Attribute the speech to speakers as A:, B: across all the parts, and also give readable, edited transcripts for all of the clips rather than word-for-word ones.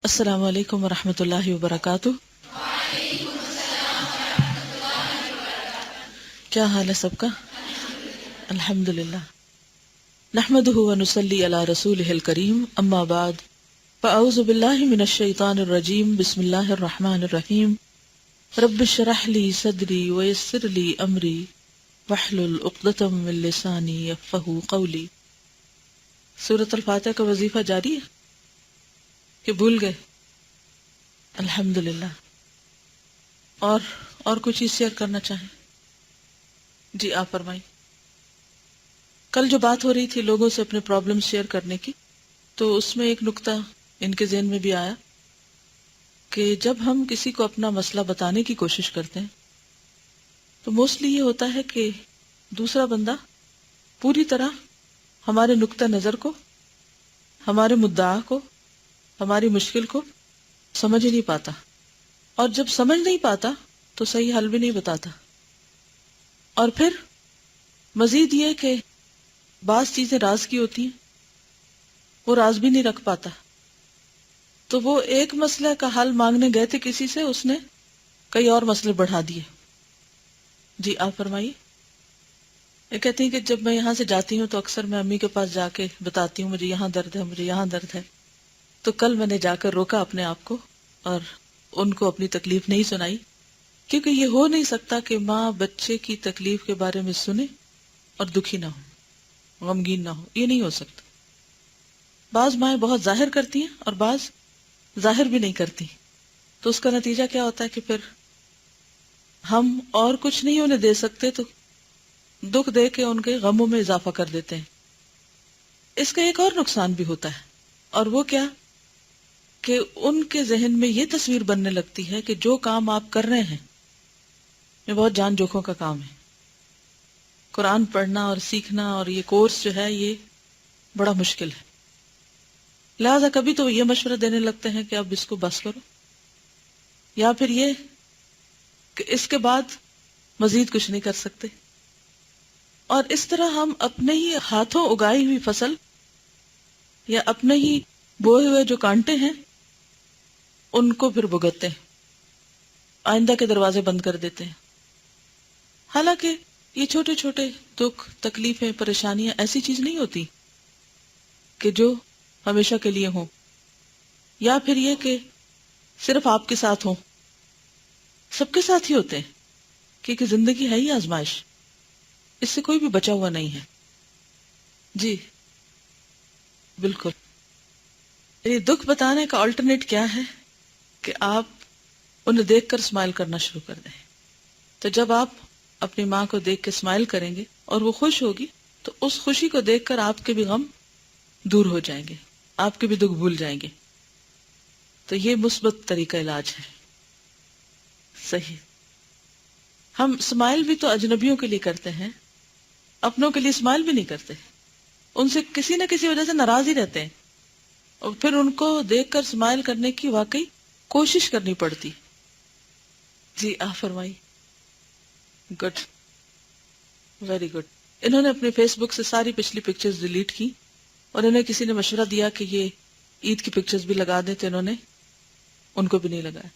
A: السلام علیکم ورحمۃ اللہ وبرکاتہ۔ کیا حال ہے سب کا؟ الحمد للہ، نحمدہ ونصلی علی رسولہ الکریم، اما بعد فاعوذ باللہ من الشیطان الرجیم، بسم اللہ الرحمن الرحیم۔ رب اشرح لی صدری ویسر لی امری واحلل عقدۃ من لسانی یفقہوا قولی۔ سورۃ الفاتحہ کا وظیفہ جاری ہے کہ بھول گئے؟ الحمدللہ۔ اور کوئی چیز شیئر کرنا چاہیں؟ جی آپ فرمائیں۔ کل جو بات ہو رہی تھی لوگوں سے اپنے پرابلم شیئر کرنے کی، تو اس میں ایک نقطہ ان کے ذہن میں بھی آیا کہ جب ہم کسی کو اپنا مسئلہ بتانے کی کوشش کرتے ہیں تو موسٹلی یہ ہوتا ہے کہ دوسرا بندہ پوری طرح ہمارے نقطہ نظر کو، ہمارے مدعا کو، ہماری مشکل کو سمجھ ہی نہیں پاتا، اور جب سمجھ نہیں پاتا تو صحیح حل بھی نہیں بتاتا، اور پھر مزید یہ کہ بعض چیزیں راز کی ہوتی ہیں، وہ راز بھی نہیں رکھ پاتا۔ تو وہ ایک مسئلہ کا حل مانگنے گئے تھے کسی سے، اس نے کئی اور مسئلے بڑھا دیے۔ جی آپ فرمائیے۔ یہ کہتی ہیں کہ جب میں یہاں سے جاتی ہوں تو اکثر میں امی کے پاس جا کے بتاتی ہوں مجھے یہاں درد ہے، مجھے یہاں درد ہے۔ تو کل میں نے جا کر روکا اپنے آپ کو اور ان کو اپنی تکلیف نہیں سنائی، کیونکہ یہ ہو نہیں سکتا کہ ماں بچے کی تکلیف کے بارے میں سنے اور دکھی نہ ہو، غمگین نہ ہو، یہ نہیں ہو سکتا۔ بعض مائیں بہت ظاہر کرتی ہیں اور بعض ظاہر بھی نہیں کرتی، تو اس کا نتیجہ کیا ہوتا ہے کہ پھر ہم اور کچھ نہیں انہیں دے سکتے تو دکھ دے کے ان کے غموں میں اضافہ کر دیتے ہیں۔ اس کا ایک اور نقصان بھی ہوتا ہے، اور وہ کیا کہ ان کے ذہن میں یہ تصویر بننے لگتی ہے کہ جو کام آپ کر رہے ہیں یہ بہت جان جوکھوں کا کام ہے۔ قرآن پڑھنا اور سیکھنا اور یہ کورس جو ہے یہ بڑا مشکل ہے، لہذا کبھی تو یہ مشورہ دینے لگتے ہیں کہ اب اس کو بس کرو، یا پھر یہ کہ اس کے بعد مزید کچھ نہیں کر سکتے، اور اس طرح ہم اپنے ہی ہاتھوں اگائی ہوئی فصل یا اپنے ہی بوئے ہوئے جو کانٹے ہیں ان کو پھر بھگتتے ہیں، آئندہ کے دروازے بند کر دیتے ہیں۔ حالانکہ یہ چھوٹے چھوٹے دکھ، تکلیفیں، پریشانیاں ایسی چیز نہیں ہوتی کہ جو ہمیشہ کے لیے ہوں، یا پھر یہ کہ صرف آپ کے ساتھ ہوں، سب کے ساتھ ہی ہوتے ہیں، کیونکہ زندگی ہے ہی آزمائش، اس سے کوئی بھی بچا ہوا نہیں ہے۔ جی بالکل۔ یہ دکھ بتانے کا آلٹرنیٹ کیا ہے کہ آپ انہیں دیکھ کر اسمائل کرنا شروع کر دیں۔ تو جب آپ اپنی ماں کو دیکھ کے اسمائل کریں گے اور وہ خوش ہوگی تو اس خوشی کو دیکھ کر آپ کے بھی غم دور ہو جائیں گے، آپ کے بھی دکھ بھول جائیں گے۔ تو یہ مثبت طریقہ علاج ہے۔ صحیح۔ ہم اسمائل بھی تو اجنبیوں کے لیے کرتے ہیں، اپنوں کے لیے اسمائل بھی نہیں کرتے، ان سے کسی نہ کسی وجہ سے ناراض ہی رہتے ہیں، اور پھر ان کو دیکھ کر اسمائل کرنے کی واقعی کوشش کرنی پڑتی۔ جی آپ فرمائی۔ Good, very good. انہوں نے اپنے فیس بک سے ساری پچھلی پکچرز ڈیلیٹ کی، اور انہیں کسی نے مشورہ دیا کہ یہ عید کی پکچرز بھی لگا دیں، تو انہوں نے ان کو بھی نہیں لگایا۔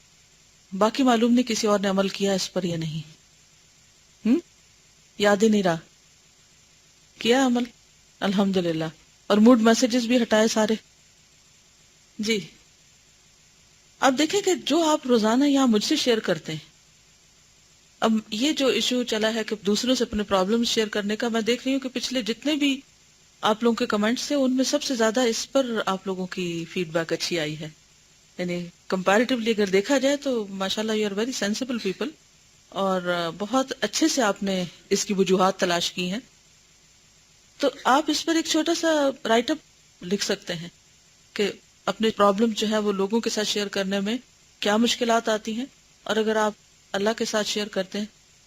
A: باقی معلوم نہیں کسی اور نے عمل کیا اس پر یا نہیں، یاد ہی نہیں رہا۔ کیا عمل؟ الحمدللہ۔ اور موڈ میسجز بھی ہٹائے سارے۔ جی اب دیکھیں کہ جو آپ روزانہ یہاں مجھ سے شیئر کرتے ہیں، اب یہ جو ایشو چلا ہے کہ دوسروں سے اپنے پرابلم شیئر کرنے کا، میں دیکھ رہی ہوں کہ پچھلے جتنے بھی آپ لوگوں کے کمنٹس تھے ان میں سب سے زیادہ اس پر آپ لوگوں کی فیڈ بیک اچھی آئی ہے، یعنی کمپیریٹیولی اگر دیکھا جائے تو ماشاءاللہ you are very sensible people, اور بہت اچھے سے آپ نے اس کی وجوہات تلاش کی ہیں۔ تو آپ اس پر ایک چھوٹا سا رائٹ اپ لکھ سکتے ہیں کہ اپنے پرابلم جو ہے وہ لوگوں کے ساتھ شیئر کرنے میں کیا مشکلات آتی ہیں، اور اگر آپ اللہ کے ساتھ شیئر کرتے ہیں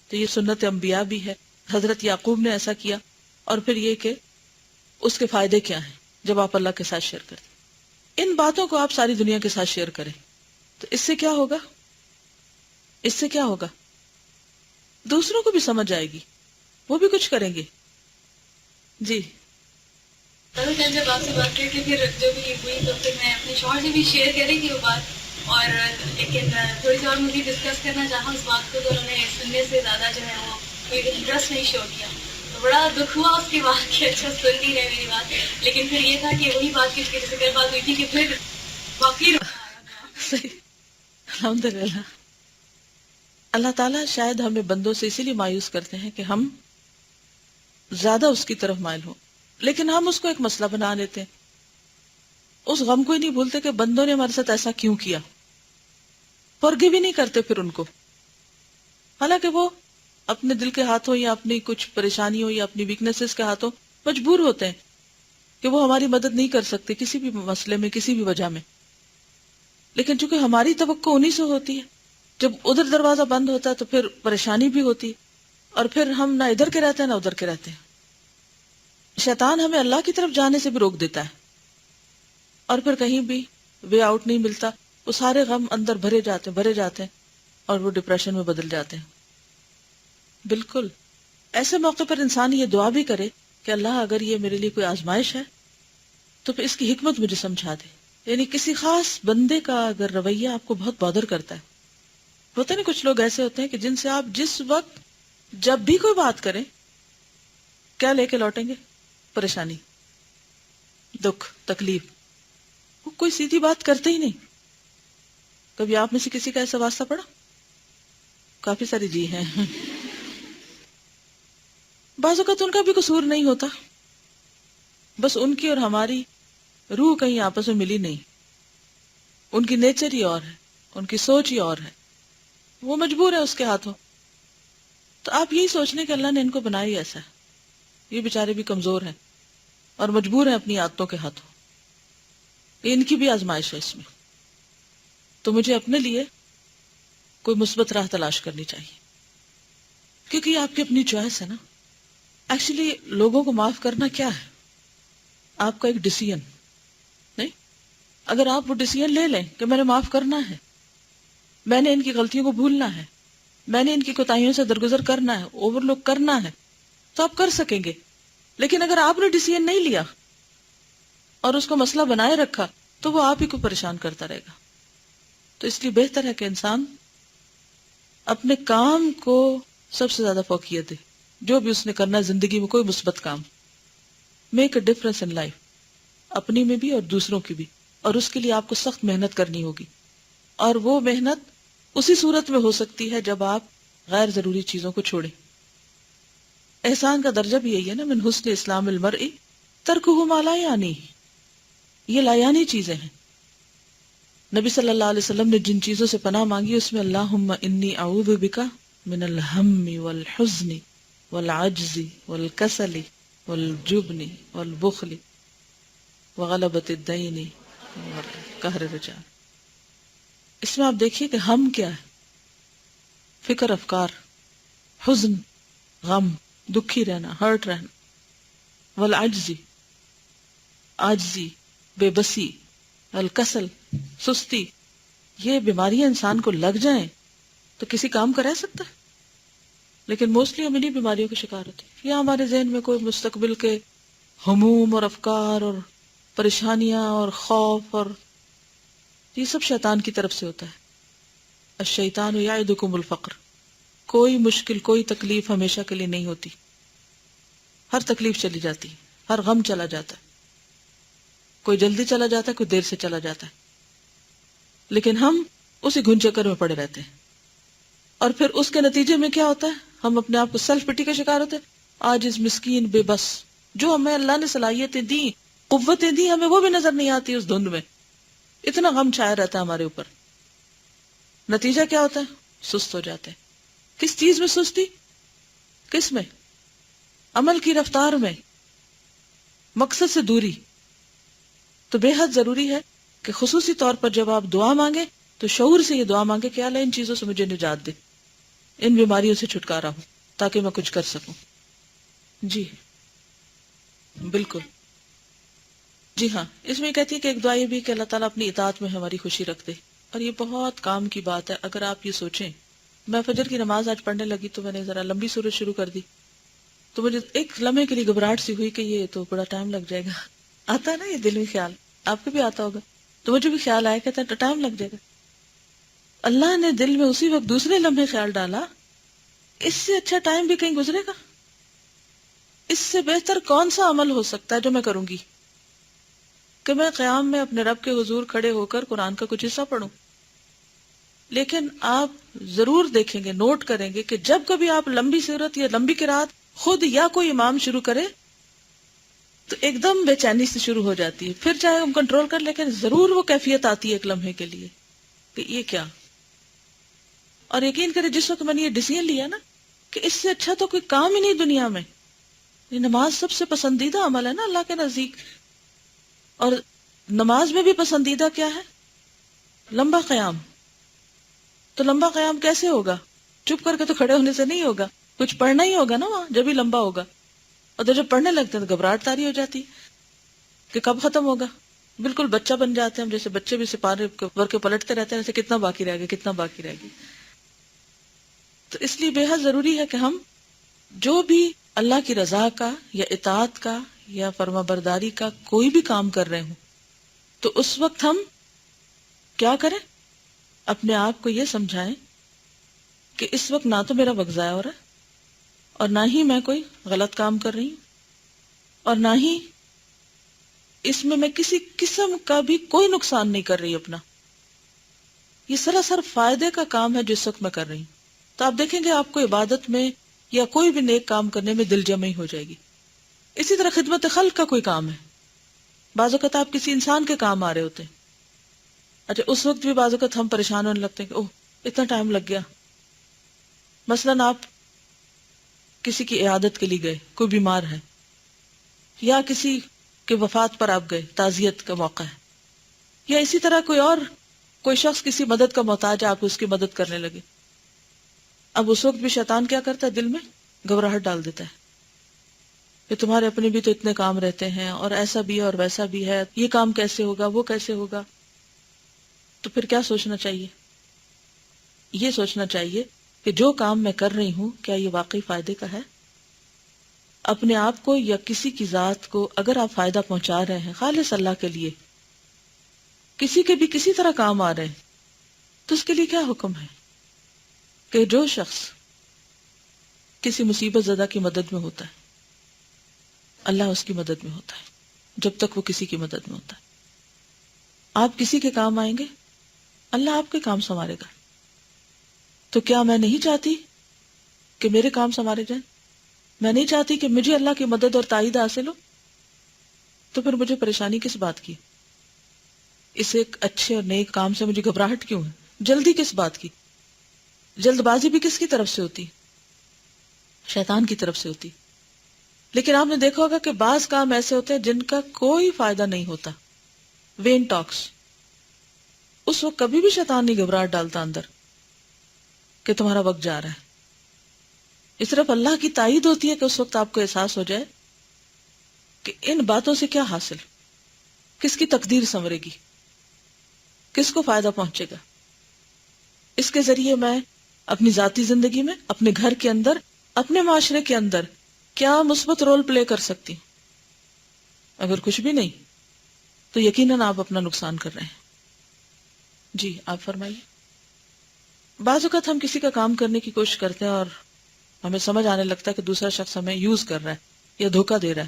A: تو یہ سنت انبیاء بھی ہے، حضرت یعقوب نے ایسا کیا، اور پھر یہ کہ اس کے فائدے کیا ہیں جب آپ اللہ کے ساتھ شیئر کرتے ہیں۔ ان باتوں کو آپ ساری دنیا کے ساتھ شیئر کریں تو اس سے کیا ہوگا؟ اس سے کیا ہوگا؟ دوسروں کو بھی سمجھ آئے گی، وہ بھی کچھ کریں گے۔ جی
B: کل جب آپ سے بات کر کے پھر جو بھی ہوئی تو پھر میں اپنے شوہر سے بھی شیئر کر رہی تھی وہ بات، اور لیکن تھوڑی سی اور مجھے ڈسکس کرنا چاہا اس بات کو، تو انہوں نے سننے سے زیادہ جو ہے وہ کوئی انٹرسٹ نہیں شو کیا. تو بڑا دکھ ہوا اس کی بات کہ اچھا سن نہیں رہے میری بات. لیکن پھر یہ تھا کہ وہی بات کی جیسے کل بات ہوئی تھی کہ پھر واقعی رونا آیا تھا.
A: صحیح. الحمدللہ. اللہ تعالیٰ شاید ہمیں بندوں سے اسی لیے مایوس کرتے ہیں کہ ہم زیادہ اس کی طرف مائل ہوں، لیکن ہم اس کو ایک مسئلہ بنا لیتے ہیں. اس غم کو ہی نہیں بھولتے کہ بندوں نے ہمارے ساتھ ایسا کیوں کیا، فورگیو ہی نہیں کرتے پھر ان کو، حالانکہ وہ اپنے دل کے ہاتھوں یا اپنی کچھ پریشانیوں یا اپنی ویکنیسز کے ہاتھوں مجبور ہوتے ہیں کہ وہ ہماری مدد نہیں کر سکتے کسی بھی مسئلے میں، کسی بھی وجہ میں. لیکن چونکہ ہماری توقع انہی سے ہوتی ہے، جب ادھر دروازہ بند ہوتا ہے تو پھر پریشانی بھی ہوتی، اور پھر ہم نہ ادھر کے رہتے ہیں نہ ادھر کے رہتے ہیں. شیطان ہمیں اللہ کی طرف جانے سے بھی روک دیتا ہے، اور پھر کہیں بھی وے آؤٹ نہیں ملتا. وہ سارے غم اندر بھرے جاتے ہیں اور وہ ڈپریشن میں بدل جاتے ہیں. بالکل ایسے موقع پر انسان یہ دعا بھی کرے کہ اللہ اگر یہ میرے لیے کوئی آزمائش ہے تو پھر اس کی حکمت مجھے سمجھا دے. یعنی کسی خاص بندے کا اگر رویہ آپ کو بہت بادر کرتا ہے، ہوتا ہے نا کچھ لوگ ایسے ہوتے ہیں کہ جن سے آپ جس وقت جب بھی کوئی بات کریں کیا لے کے لوٹیں گے؟ پریشانی، دکھ، تکلیف. وہ کوئی سیدھی بات کرتے ہی نہیں. کبھی آپ میں سے کسی کا ایسا واسطہ پڑا؟ کافی ساری جی ہیں. بعض اوقات ان کا بھی قصور نہیں ہوتا، بس ان کی اور ہماری روح کہیں آپس میں ملی نہیں. ان کی نیچر ہی اور ہے، ان کی سوچ ہی اور ہے، وہ مجبور ہے اس کے ہاتھوں. تو آپ یہی سوچ لیں کہ اللہ نے ان کو بنایا ہی ایسا ہے، یہ بیچارے بھی کمزور ہیں اور مجبور ہیں اپنی عادتوں کے ہاتھوں، ان کی بھی آزمائش ہے اس میں. تو مجھے اپنے لیے کوئی مثبت راہ تلاش کرنی چاہیے، کیونکہ یہ آپ کی اپنی چوائس ہے نا. ایکچولی لوگوں کو معاف کرنا کیا ہے؟ آپ کا ایک ڈیسیژن نہیں. اگر آپ وہ ڈیسیژن لے لیں کہ میں نے معاف کرنا ہے، میں نے ان کی غلطیوں کو بھولنا ہے، میں نے ان کی کوتاہیوں سے درگزر کرنا ہے، اوور لک کرنا ہے، تو آپ کر سکیں گے. لیکن اگر آپ نے ڈیسیژن نہیں لیا اور اس کو مسئلہ بنائے رکھا تو وہ آپ ہی کو پریشان کرتا رہے گا. تو اس لیے بہتر ہے کہ انسان اپنے کام کو سب سے زیادہ فوقیت دے. جو بھی اس نے کرنا ہے زندگی میں، کوئی مثبت کام، make a difference in life, اپنی میں بھی اور دوسروں کی بھی. اور اس کے لیے آپ کو سخت محنت کرنی ہوگی، اور وہ محنت اسی صورت میں ہو سکتی ہے جب آپ غیر ضروری چیزوں کو چھوڑیں. احسان کا درجہ بھی یہی ہے نا، من حسن اسلام المرء ترکہ ما لا یعنی. یہ لا یعنی چیزیں ہیں. نبی صلی اللہ علیہ وسلم نے جن چیزوں سے پناہ مانگی اس میں اللہم انی اعوذ بک من الہم والحزن والعجز والکسل والجبن والبخل وغلبۃ الدین وقہر الرجال. اس میں آپ دیکھیے کہ ہم کیا ہے؟ فکر، افکار، حزن، غم، دکھی رہنا، ہرٹ رہنا، والعجز، عاجزی، بے بسی، الکسل، سستی. یہ بیماریاں انسان کو لگ جائیں تو کسی کام کا رہ سکتا ہے. لیکن موسٹلی ہم انہیں بیماریوں کے شکار ہوتے ہیں، یا ہمارے ذہن میں کوئی مستقبل کے ہموم اور افکار اور پریشانیاں اور خوف، اور یہ سب شیطان کی طرف سے ہوتا ہے. الشیطان یعدکم الفقر. کوئی مشکل، کوئی تکلیف ہمیشہ کے لیے نہیں ہوتی. ہر تکلیف چلی جاتی، ہر غم چلا جاتا ہے، کوئی جلدی چلا جاتا ہے، کوئی دیر سے چلا جاتا ہے. لیکن ہم اسی گھن چکر میں پڑے رہتے ہیں، اور پھر اس کے نتیجے میں کیا ہوتا ہے؟ ہم اپنے آپ کو سیلف پٹی کا شکار ہوتے ہیں. عاجز، مسکین، بے بس. جو ہمیں اللہ نے صلاحیتیں دی، قوتیں دی، ہمیں وہ بھی نظر نہیں آتی اس دھند میں. اتنا غم چھایا رہتا ہے ہمارے اوپر. نتیجہ کیا ہوتا ہے؟ سست ہو جاتے ہیں. کس چیز میں سستی؟ کس میں؟ عمل کی رفتار میں، مقصد سے دوری. تو بے حد ضروری ہے کہ خصوصی طور پر جب آپ دعا مانگیں تو شعور سے یہ دعا مانگے کہ اللہ ان چیزوں سے مجھے نجات دے، ان بیماریوں سے چھٹکارا ہو تاکہ میں کچھ کر سکوں. جی بالکل. جی ہاں، اس میں کہتی ہے کہ ایک دعا یہ بھی کہ اللہ تعالیٰ اپنی اطاعت میں ہماری خوشی رکھ دے. اور یہ بہت کام کی بات ہے. اگر آپ یہ سوچیں، میں فجر کی نماز آج پڑھنے لگی تو میں نے ذرا لمبی سورت شروع کر دی، تو مجھے ایک لمحے کے لیے گھبراہٹ سی ہوئی کہ یہ تو بڑا ٹائم لگ جائے گا. آتا ہے نا یہ دل میں خیال، آپ کو بھی آتا ہوگا، تو مجھے بھی خیال آیا، کہتا ہے ٹائم لگ جائے گا. اللہ نے دل میں اسی وقت دوسرے لمحے خیال ڈالا، اس سے اچھا ٹائم بھی کہیں گزرے گا؟ اس سے بہتر کون سا عمل ہو سکتا ہے جو میں کروں گی کہ میں قیام میں اپنے رب کے حضور کھڑے ہو کر قرآن کا کچھ حصہ پڑھوں؟ لیکن آپ ضرور دیکھیں گے، نوٹ کریں گے کہ جب کبھی آپ لمبی سیرت یا لمبی قرات خود یا کوئی امام شروع کرے تو ایک دم بے چینی سے شروع ہو جاتی ہے، پھر چاہے ہم کنٹرول کر، لیکن ضرور وہ کیفیت آتی ہے ایک لمحے کے لیے کہ یہ کیا. اور یقین کرے جس وقت میں نے یہ ڈیسیژن لیا نا کہ اس سے اچھا تو کوئی کام ہی نہیں دنیا میں، یہ نماز سب سے پسندیدہ عمل ہے نا اللہ کے نزدیک. اور نماز میں بھی پسندیدہ کیا ہے؟ لمبا قیام. تو لمبا قیام کیسے ہوگا؟ چپ کر کے تو کھڑے ہونے سے نہیں ہوگا، کچھ پڑھنا ہی ہوگا نا وہاں، جب ہی لمبا ہوگا. اور جب پڑھنے لگتے ہیں تو گھبراہٹ طاری ہو جاتی کہ کب ختم ہوگا. بالکل بچہ بن جاتے ہیں ہم، جیسے بچے بھی سپارے ور کے پلٹتے رہتے ہیں، ایسے کتنا باقی رہ گیا، کتنا باقی رہ گیا. تو اس لیے بے حد ضروری ہے کہ ہم جو بھی اللہ کی رضا کا یا اطاعت کا یا فرما برداری کا کوئی بھی کام کر رہے ہوں تو اس وقت ہم کیا کریں؟ اپنے آپ کو یہ سمجھائیں کہ اس وقت نہ تو میرا وقت ضائع ہو رہا ہے اور نہ ہی میں کوئی غلط کام کر رہی ہوں اور نہ ہی اس میں کسی قسم کا بھی کوئی نقصان نہیں کر رہی اپنا. یہ سراسر فائدے کا کام ہے جس وقت میں کر رہی ہوں. تو آپ دیکھیں گے آپ کو عبادت میں یا کوئی بھی نیک کام کرنے میں دل جمعی ہو جائے گی. اسی طرح خدمت خلق کا کوئی کام ہے، بعض اوقات آپ کسی انسان کے کام آ رہے ہوتے ہیں، اچھا اس وقت بھی بعض اوقات ہم پریشان ہونے لگتے ہیں کہ اوہ اتنا ٹائم لگ گیا. مثلاً آپ کسی کی عیادت کے لیے گئے، کوئی بیمار ہے، یا کسی کے وفات پر آپ گئے، تعزیت کا موقع ہے، یا اسی طرح کوئی شخص کسی مدد کا محتاج ہے، آپ اس کی مدد کرنے لگے. اب اس وقت بھی شیطان کیا کرتا ہے؟ دل میں گھبراہٹ ڈال دیتا ہے کہ تمہارے اپنے بھی تو اتنے کام رہتے ہیں اور ایسا بھی ہے اور ویسا بھی ہے، یہ کام کیسے ہوگا، وہ کیسے ہوگا. تو پھر کیا سوچنا چاہیے؟ یہ سوچنا چاہیے کہ جو کام میں کر رہی ہوں کیا یہ واقعی فائدے کا ہے؟ اپنے آپ کو یا کسی کی ذات کو اگر آپ فائدہ پہنچا رہے ہیں خالص اللہ کے لیے، کسی کے بھی کسی طرح کام آ رہے ہیں، تو اس کے لیے کیا حکم ہے کہ جو شخص کسی مصیبت زدہ کی مدد میں ہوتا ہے اللہ اس کی مدد میں ہوتا ہے جب تک وہ کسی کی مدد میں ہوتا ہے. آپ کسی کے کام آئیں گے، اللہ آپ کے کام سنوارے گا. تو کیا میں نہیں چاہتی کہ میرے کام سنوارے جائیں؟ میں نہیں چاہتی کہ مجھے اللہ کی مدد اور تائید حاصل ہو؟ تو پھر مجھے پریشانی کس بات کی؟ اس ایک اچھے اور نیک کام سے مجھے گھبراہٹ کیوں ہے؟ جلدی کس بات کی؟ جلد بازی بھی کس کی طرف سے ہوتی؟ شیطان کی طرف سے ہوتی. لیکن آپ نے دیکھا ہوگا کہ بعض کام ایسے ہوتے ہیں جن کا کوئی فائدہ نہیں ہوتا، وین ٹاکس. اس وقت کبھی بھی شیطان نہیں گھبراہٹ ڈالتا اندر کہ تمہارا وقت جا رہا ہے. اس طرف اللہ کی تائید ہوتی ہے کہ اس وقت آپ کو احساس ہو جائے کہ ان باتوں سے کیا حاصل، کس کی تقدیر سنورے گی، کس کو فائدہ پہنچے گا. اس کے ذریعے میں اپنی ذاتی زندگی میں، اپنے گھر کے اندر، اپنے معاشرے کے اندر کیا مثبت رول پلے کر سکتی. اگر کچھ بھی نہیں تو یقیناً آپ اپنا نقصان کر رہے ہیں. جی آپ فرمائیے. بعض اوقات ہم کسی کا کام کرنے کی کوشش کرتے ہیں اور ہمیں سمجھ آنے لگتا ہے کہ دوسرا شخص ہمیں یوز کر رہا ہے یا دھوکہ دے رہا ہے،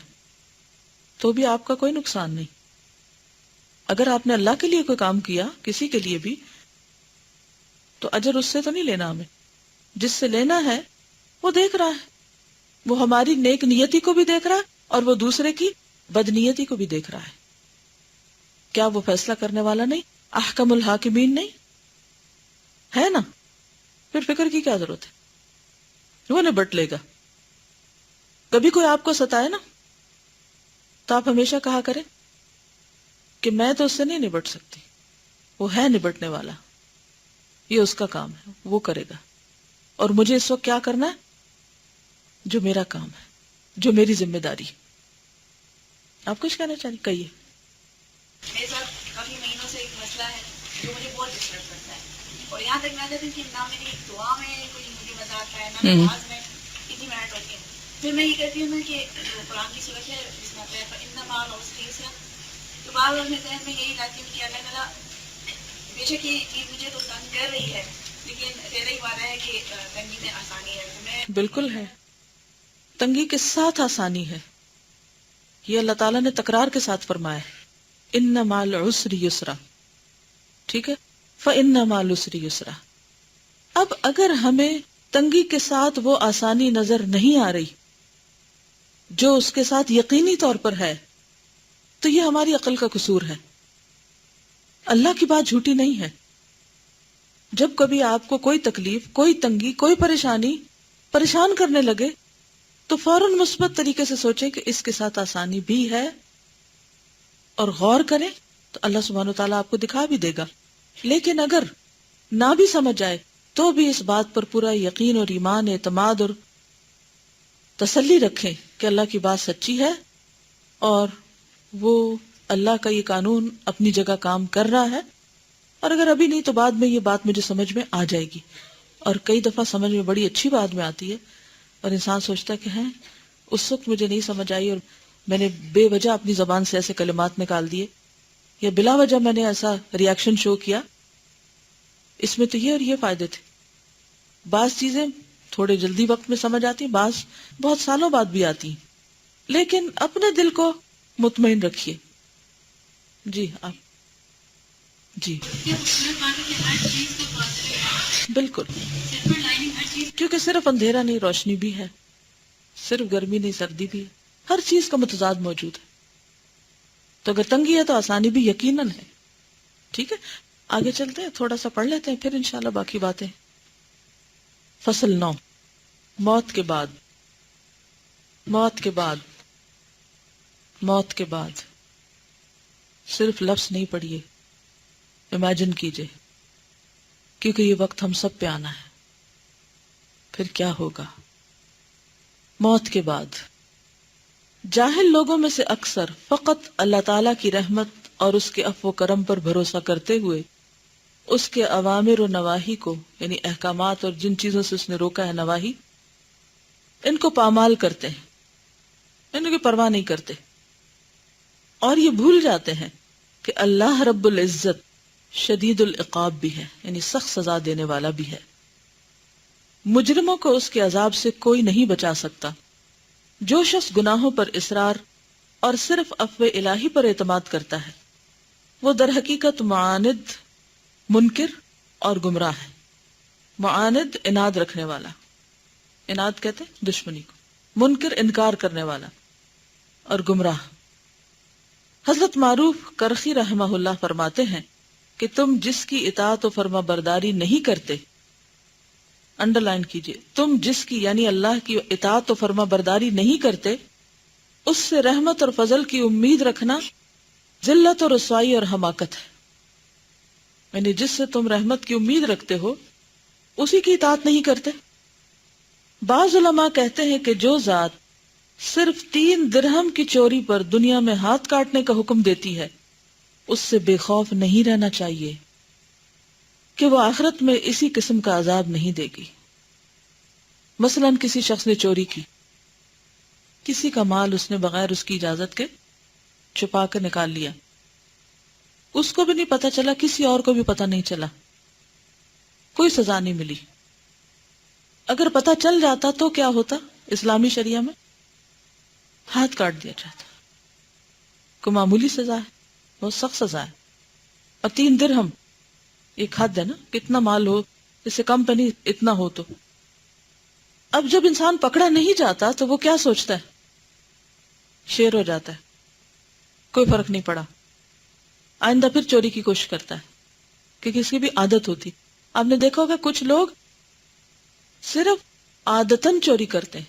A: تو بھی آپ کا کوئی نقصان نہیں. اگر آپ نے اللہ کے لیے کوئی کام کیا کسی کے لیے بھی تو اجر اس سے تو نہیں لینا، ہمیں جس سے لینا ہے وہ دیکھ رہا ہے، وہ ہماری نیک نیتی کو بھی دیکھ رہا ہے اور وہ دوسرے کی بدنیتی کو بھی دیکھ رہا ہے. کیا وہ فیصلہ کرنے والا نہیں، احکم الحاکمین نہیں ہے نا؟ پھر فکر کی کیا ضرورت ہے؟ وہ نبٹ لے گا. کبھی کوئی آپ کو ستائے نا تو آپ ہمیشہ کہا کریں کہ میں تو اس سے نہیں نبٹ سکتی، وہ ہے نبٹنے والا، یہ اس کا کام ہے، وہ کرے گا، اور مجھے اس وقت کیا کرنا ہے جو میرا کام ہے، جو میری ذمہ داری. آپ کچھ کہنا چاہیے؟ کہیے.
B: میرے ساتھ کافی مہینوں سے ایک مسئلہ ہے جو مجھے بہت ڈسٹرب کرتا ہے، اور یہاں تک میں کہتی ہوں کہ نہ میری دعا میں کوئی مجھے مزہ آتا ہے، نہ نماز میں اتنی منٹ ہوتی ہے. پھر میں یہ کہتی ہوں نا کہ جو قرآن کی صورت ہے جس میں آتا ہے فَإِنَّ مَعَ الْعُسْرِ يُسْرًا، تو بعض میں ذہن میں یہی لاتی ہوں کہ اللہ تعالیٰ بے شک یہ چیز مجھے تو تنگ کر رہی ہے، لیکن تیرا ہی وعدہ ہے کہ تنگی میں آسانی ہے. میں
A: بالکل ہے، تنگی کے ساتھ آسانی ہے. یہ اللہ تعالیٰ نے تکرار کے ساتھ فرمایا ہے، ان مع العسر یسرا. ٹھیک ہے، فإن مع العسر یسرا. اب اگر ہمیں تنگی کے ساتھ وہ آسانی نظر نہیں آ رہی جو اس کے ساتھ یقینی طور پر ہے، تو یہ ہماری عقل کا قصور ہے. اللہ کی بات جھوٹی نہیں ہے. جب کبھی آپ کو کوئی تکلیف، کوئی تنگی، کوئی پریشانی پریشان کرنے لگے تو فوراً مثبت طریقے سے سوچیں کہ اس کے ساتھ آسانی بھی ہے، اور غور کریں تو اللہ سبحانہ وتعالیٰ آپ کو دکھا بھی دے گا. لیکن اگر نہ بھی سمجھ آئے تو بھی اس بات پر پورا یقین اور ایمان، اعتماد اور تسلی رکھیں کہ اللہ کی بات سچی ہے اور وہ اللہ کا یہ قانون اپنی جگہ کام کر رہا ہے. اور اگر ابھی نہیں تو بعد میں یہ بات مجھے سمجھ میں آ جائے گی. اور کئی دفعہ سمجھ میں بڑی اچھی بات میں آتی ہے اور انسان سوچتا ہے کہ ہیں اس وقت مجھے نہیں سمجھ آئی اور میں نے بے وجہ اپنی زبان سے ایسے کلمات نکال دیے یا بلا وجہ میں نے ایسا ریاکشن شو کیا، اس میں تو یہ اور یہ فائدے تھے. بعض چیزیں تھوڑے جلدی وقت میں سمجھ آتی ہیں، بعض بہت سالوں بعد بھی آتی ہیں. لیکن اپنے دل کو مطمئن رکھیے. جی آپ جی بالکل، کیونکہ صرف اندھیرا نہیں، روشنی بھی ہے، صرف گرمی نہیں، سردی بھی ہے، ہر چیز کا متضاد موجود ہے. تو اگر تنگی ہے تو آسانی بھی یقیناً ہے. ٹھیک ہے، آگے چلتے ہیں، تھوڑا سا پڑھ لیتے ہیں، پھر انشاءاللہ باقی باتیں. فصل 9، موت کے بعد. موت کے بعد، موت کے بعد صرف لفظ نہیں پڑھیے، امیجن کیجئے، کیونکہ یہ وقت ہم سب پہ آنا ہے. پھر کیا ہوگا موت کے بعد؟ جاہل لوگوں میں سے اکثر فقط اللہ تعالیٰ کی رحمت اور اس کے عفو و کرم پر بھروسہ کرتے ہوئے اس کے اوامر و نواہی کو، یعنی احکامات اور جن چیزوں سے اس نے روکا ہے نواہی، ان کو پامال کرتے ہیں، ان کی پرواہ نہیں کرتے، اور یہ بھول جاتے ہیں کہ اللہ رب العزت شدید العقاب بھی ہے، یعنی سخت سزا دینے والا بھی ہے. مجرموں کو اس کے عذاب سے کوئی نہیں بچا سکتا. جو شخص گناہوں پر اصرار اور صرف عفو الہی پر اعتماد کرتا ہے وہ در حقیقت معاند، منکر اور گمراہ ہے. معاند اناد رکھنے والا، اناد کہتے ہیں دشمنی کو، منکر انکار کرنے والا، اور گمراہ. حضرت معروف کرخی رحمہ اللہ فرماتے ہیں کہ تم جس کی اطاعت و فرما برداری نہیں کرتے، انڈر لائن کیجئے، تم جس کی یعنی اللہ کی اطاعت و فرما برداری نہیں کرتے، اس سے رحمت اور فضل کی امید رکھنا ذلت اور رسوائی اور حماقت ہے. یعنی جس سے تم رحمت کی امید رکھتے ہو اسی کی اطاعت نہیں کرتے. بعض علماء کہتے ہیں کہ جو ذات صرف 3 درہم کی چوری پر دنیا میں ہاتھ کاٹنے کا حکم دیتی ہے اس سے بے خوف نہیں رہنا چاہیے کہ وہ آخرت میں اسی قسم کا عذاب نہیں دے گی. مثلا کسی شخص نے چوری کی، کسی کا مال اس نے بغیر اس کی اجازت کے چھپا کر نکال لیا، اس کو بھی نہیں پتا چلا، کسی اور کو بھی پتا نہیں چلا، کوئی سزا نہیں ملی. اگر پتا چل جاتا تو کیا ہوتا؟ اسلامی شریعہ میں ہاتھ کاٹ دیا جاتا. کوئی معمولی سزا ہے؟ بہت سخت سزا ہے. اور 3 درہم ایک حد ہے نا، کتنا مال ہو، اس سے کم پہ نہیں، اتنا ہو تو. اب جب انسان پکڑا نہیں جاتا تو وہ کیا سوچتا ہے؟ شیر ہو جاتا ہے، کوئی فرق نہیں پڑا، آئندہ پھر چوری کی کوشش کرتا ہے، کیونکہ اس کی بھی عادت ہوتی. آپ نے دیکھا ہوگا کچھ لوگ صرف عادتاً چوری کرتے ہیں،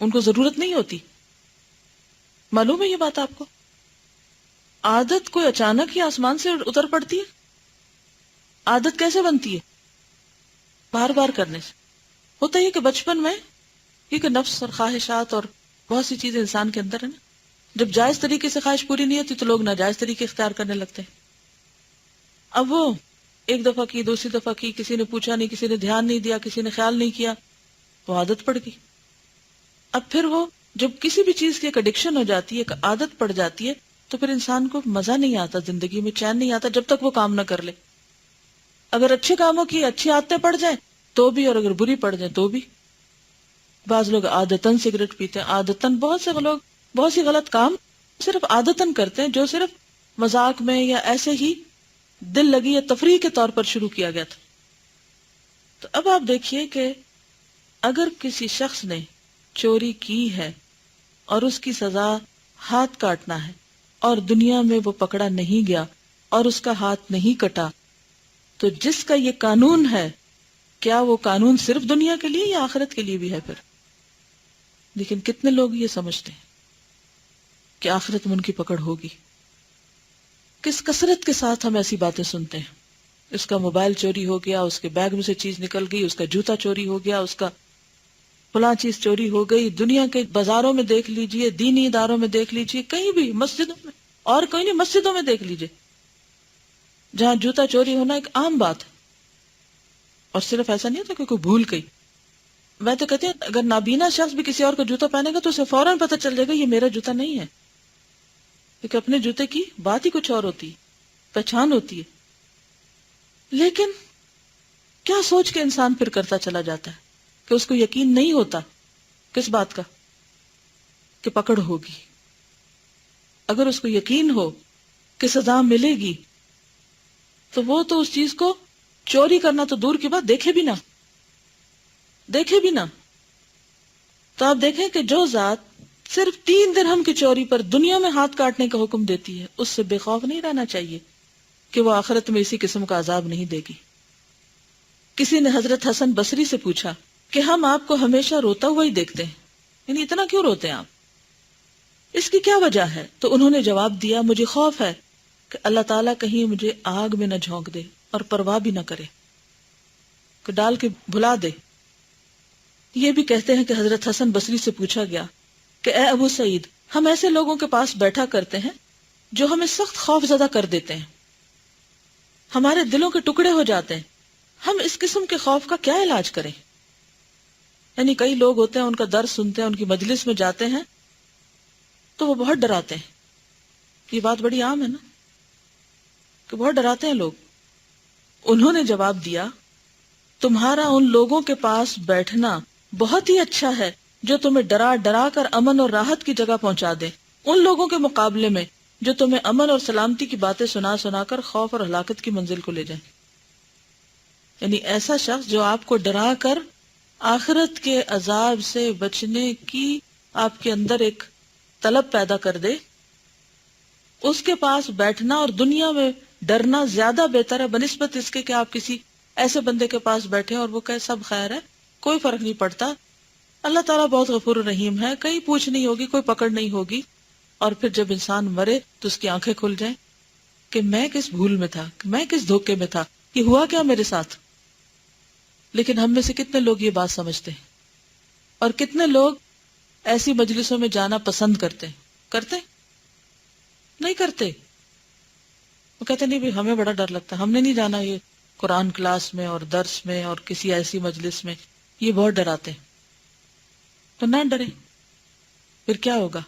A: ان کو ضرورت نہیں ہوتی. معلوم ہے یہ بات آپ کو؟ عادت کوئی اچانک ہی آسمان سے اتر پڑتی ہے؟ عادت کیسے بنتی ہے؟ بار بار کرنے سے. ہوتا ہے کہ بچپن میں کیونکہ نفس اور خواہشات اور بہت سی چیزیں انسان کے اندر ہیں نا، جب جائز طریقے سے خواہش پوری نہیں ہوتی تو لوگ ناجائز طریقے اختیار کرنے لگتے ہیں. اب وہ ایک دفعہ کی، دوسری دفعہ کی، کسی نے پوچھا نہیں، کسی نے دھیان نہیں دیا، کسی نے خیال نہیں کیا، وہ عادت پڑ گئی. اب پھر وہ جب کسی بھی چیز کی ایک ایڈکشن ہو جاتی ہے، ایک عادت پڑ جاتی ہے، تو پھر انسان کو مزہ نہیں آتا، زندگی میں چین نہیں آتا جب تک وہ کام نہ کر لے. اگر اچھے کاموں کی اچھی عادتیں پڑ جائیں تو بھی، اور اگر بری پڑ جائیں تو بھی. بعض لوگ عادتاً سگریٹ پیتے ہیں، عادتاً بہت سے لوگ بہت سی غلط کام صرف عادتاً کرتے ہیں، جو صرف مذاق میں یا ایسے ہی دل لگی یا تفریح کے طور پر شروع کیا گیا تھا. تو اب آپ دیکھیے کہ اگر کسی شخص نے چوری کی ہے اور اس کی سزا ہاتھ کاٹنا ہے اور دنیا میں وہ پکڑا نہیں گیا اور اس کا ہاتھ نہیں کٹا، تو جس کا یہ قانون ہے، کیا وہ قانون صرف دنیا کے لیے یا آخرت کے لیے بھی ہے پھر؟ لیکن کتنے لوگ یہ سمجھتے ہیں کہ آخرت میں ان کی پکڑ ہوگی. کس کثرت کے ساتھ ہم ایسی باتیں سنتے ہیں. اس کا موبائل چوری ہو گیا، اس کے بیگ میں سے چیز نکل گئی، اس کا جوتا چوری ہو گیا، اس کا فلاں چیز چوری ہو گئی. دنیا کے بازاروں میں دیکھ لیجئے، دینی اداروں میں دیکھ لیجئے، کہیں بھی، مسجدوں میں، اور کوئی نہیں، مسجدوں میں دیکھ لیجئے، جہاں جوتا چوری ہونا ایک عام بات ہے. اور صرف ایسا نہیں ہوتا کہ کوئی بھول گئی. میں تو کہتی ہوں اگر نابینا شخص بھی کسی اور کا جوتا پہنے گا تو اسے فوراً پتہ چل جائے گا یہ میرا جوتا نہیں ہے، کیونکہ اپنے جوتے کی بات ہی کچھ اور ہوتی ہے، پہچان ہوتی ہے. لیکن کیا سوچ کے انسان پھر کرتا چلا جاتا ہے کہ اس کو یقین نہیں ہوتا کس بات کا؟ کہ پکڑ ہوگی. اگر اس کو یقین ہو کہ سزا ملے گی تو وہ تو اس چیز کو چوری کرنا تو دور کی بات، دیکھے بھی نہ. تو آپ دیکھیں کہ جو ذات صرف 3 درہم کی چوری پر دنیا میں ہاتھ کاٹنے کا حکم دیتی ہے، اس سے بے خوف نہیں رہنا چاہیے کہ وہ آخرت میں اسی قسم کا عذاب نہیں دے گی. کسی نے حضرت حسن بصری سے پوچھا کہ ہم آپ کو ہمیشہ روتا ہوا ہی دیکھتے ہیں، یعنی اتنا کیوں روتے ہیں آپ، اس کی کیا وجہ ہے؟ تو انہوں نے جواب دیا، مجھے خوف ہے کہ اللہ تعالیٰ کہیں مجھے آگ میں نہ جھونک دے اور پرواہ بھی نہ کرے، کہ ڈال کے بھلا دے. یہ بھی کہتے ہیں کہ حضرت حسن بصری سے پوچھا گیا کہ اے ابو سعید، ہم ایسے لوگوں کے پاس بیٹھا کرتے ہیں جو ہمیں سخت خوف زدہ کر دیتے ہیں، ہمارے دلوں کے ٹکڑے ہو جاتے ہیں، ہم اس قسم کے خوف کا کیا علاج کریں؟ یعنی کئی لوگ ہوتے ہیں، ان کا درس سنتے ہیں، ان کی مجلس میں جاتے ہیں تو وہ بہت ڈراتے ہیں. یہ بات بڑی عام ہے نا کہ بہت ڈراتے ہیں لوگ. انہوں نے جواب دیا، تمہارا ان لوگوں کے پاس بیٹھنا بہت ہی اچھا ہے جو تمہیں ڈرا ڈرا کر امن اور راحت کی جگہ پہنچا دے، ان لوگوں کے مقابلے میں جو تمہیں امن اور سلامتی کی باتیں سنا سنا کر خوف اور ہلاکت کی منزل کو لے جائیں. یعنی ایسا شخص جو آپ کو ڈرا کر آخرت کے عذاب سے بچنے کی آپ کے اندر ایک طلب پیدا کر دے، اس کے پاس بیٹھنا اور دنیا میں ڈرنا زیادہ بہتر ہے بنسبت اس کے کہ آپ کسی ایسے بندے کے پاس بیٹھے اور وہ کہے سب خیر ہے، کوئی فرق نہیں پڑتا، اللہ تعالیٰ بہت غفور رحیم ہے، کہیں پوچھ نہیں ہوگی، کوئی پکڑ نہیں ہوگی. اور پھر جب انسان مرے تو اس کی آنکھیں کھل جائیں کہ میں کس بھول میں تھا، کہ میں کس دھوکے میں تھا، یہ ہوا کیا میرے ساتھ. لیکن ہم میں سے کتنے لوگ یہ بات سمجھتے ہیں، اور کتنے لوگ ایسی مجلسوں میں جانا پسند کرتے نہیں کرتے. وہ کہتے نہیں بھی ہمیں بڑا ڈر لگتا ہے، ہم نے نہیں جانا یہ قرآن کلاس میں اور درس میں اور کسی ایسی مجلس میں، یہ بہت ڈراتے ہیں. تو نہ ڈرے، پھر کیا ہوگا؟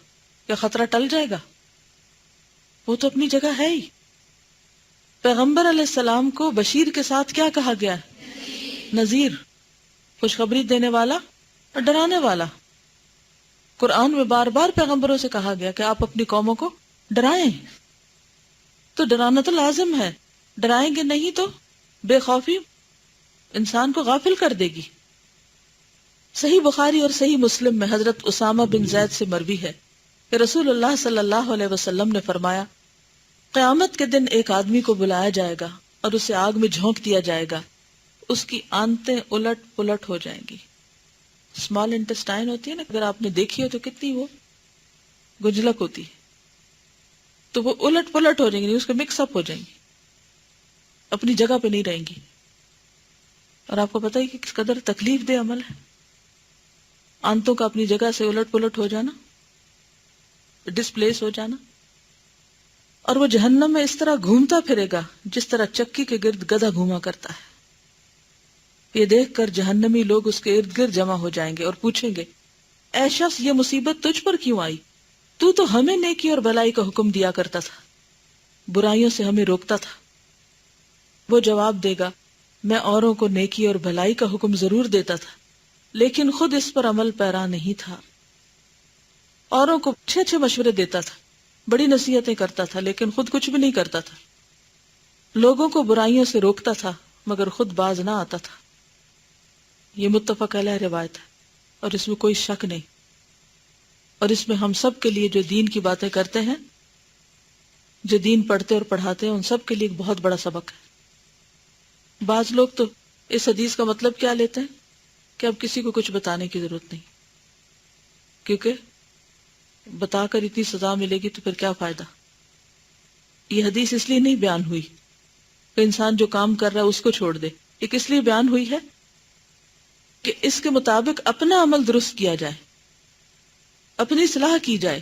A: کیا خطرہ ٹل جائے گا؟ وہ تو اپنی جگہ ہے ہی. پیغمبر علیہ السلام کو بشیر کے ساتھ کیا کہا گیا ہے؟ نذیر، خوشخبری دینے والا اور ڈرانے والا. قرآن میں بار بار پیغمبروں سے کہا گیا کہ آپ اپنی قوموں کو ڈرائیں. تو ڈرانا تو لازم ہے، ڈرائیں گے نہیں تو بے خوفی انسان کو غافل کر دے گی. صحیح بخاری اور صحیح مسلم میں حضرت اسامہ بن زید سے مروی ہے کہ رسول اللہ صلی اللہ علیہ وسلم نے فرمایا، قیامت کے دن ایک آدمی کو بلایا جائے گا اور اسے آگ میں جھونک دیا جائے گا، اس کی آنتیں الٹ پلٹ ہو جائیں گی. اسمال انٹسٹائن ہوتی ہے نا، اگر آپ نے دیکھی ہو تو کتنی وہ گجلک ہوتی ہے، تو وہ الٹ پلٹ ہو جائیں گی، اس کو مکس اپ ہو جائیں گی، اپنی جگہ پہ نہیں رہیں گی. اور آپ کو پتہ ہے کہ کس قدر تکلیف دہ عمل ہے آنتوں کا اپنی جگہ سے الٹ پلٹ ہو جانا، ڈسپلیس ہو جانا. اور وہ جہنم میں اس طرح گھومتا پھرے گا جس طرح چکی کے گرد گدھا گھوما کرتا ہے. یہ دیکھ کر جہنمی لوگ اس کے ارد گرد جمع ہو جائیں گے اور پوچھیں گے، اے شخص، یہ مصیبت تجھ پر کیوں آئی؟ تو ہمیں نیکی اور بھلائی کا حکم دیا کرتا تھا، برائیوں سے ہمیں روکتا تھا۔ وہ جواب دے گا، میں اوروں کو نیکی اور بھلائی کا حکم ضرور دیتا تھا لیکن خود اس پر عمل پیرا نہیں تھا۔ اوروں کو اچھے اچھے مشورے دیتا تھا، بڑی نصیحتیں کرتا تھا لیکن خود کچھ بھی نہیں کرتا تھا۔ لوگوں کو برائیوں سے روکتا تھا مگر خود باز نہ آتا تھا۔ یہ متفق علیہ روایت ہے اور اس میں کوئی شک نہیں، اور اس میں ہم سب کے لیے جو دین کی باتیں کرتے ہیں، جو دین پڑھتے اور پڑھاتے ہیں، ان سب کے لیے ایک بہت بڑا سبق ہے۔ بعض لوگ تو اس حدیث کا مطلب کیا لیتے ہیں کہ اب کسی کو کچھ بتانے کی ضرورت نہیں، کیونکہ بتا کر اتنی سزا ملے گی تو پھر کیا فائدہ۔ یہ حدیث اس لیے نہیں بیان ہوئی کہ انسان جو کام کر رہا ہے اس کو چھوڑ دے، یہ کس لیے بیان ہوئی ہے کہ اس کے مطابق اپنا عمل درست کیا جائے، اپنی اصلاح کی جائے۔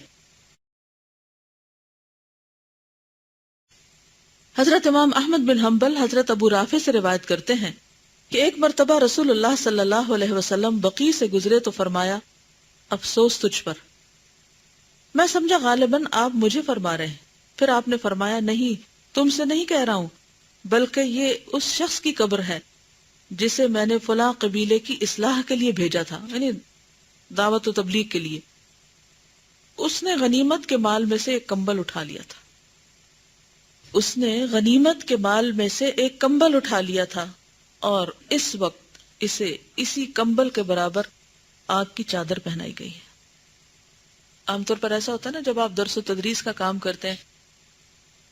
A: حضرت امام احمد بن حنبل حضرت ابو رافع سے روایت کرتے ہیں کہ ایک مرتبہ رسول اللہ صلی اللہ علیہ وسلم بقیع سے گزرے تو فرمایا، افسوس تجھ پر۔ میں سمجھا غالباً آپ مجھے فرما رہے ہیں، پھر آپ نے فرمایا، نہیں، تم سے نہیں کہہ رہا ہوں، بلکہ یہ اس شخص کی قبر ہے جسے میں نے فلاں قبیلے کی اصلاح کے لیے بھیجا تھا، یعنی دعوت و تبلیغ کے لیے۔ اس نے غنیمت کے مال میں سے ایک کمبل اٹھا لیا تھا، اس نے غنیمت کے مال میں سے ایک کمبل اٹھا لیا تھا اور اس وقت اسے اسی کمبل کے برابر آگ کی چادر پہنائی گئی ہے۔ عام طور پر ایسا ہوتا ہے نا، جب آپ درس و تدریس کا کام کرتے ہیں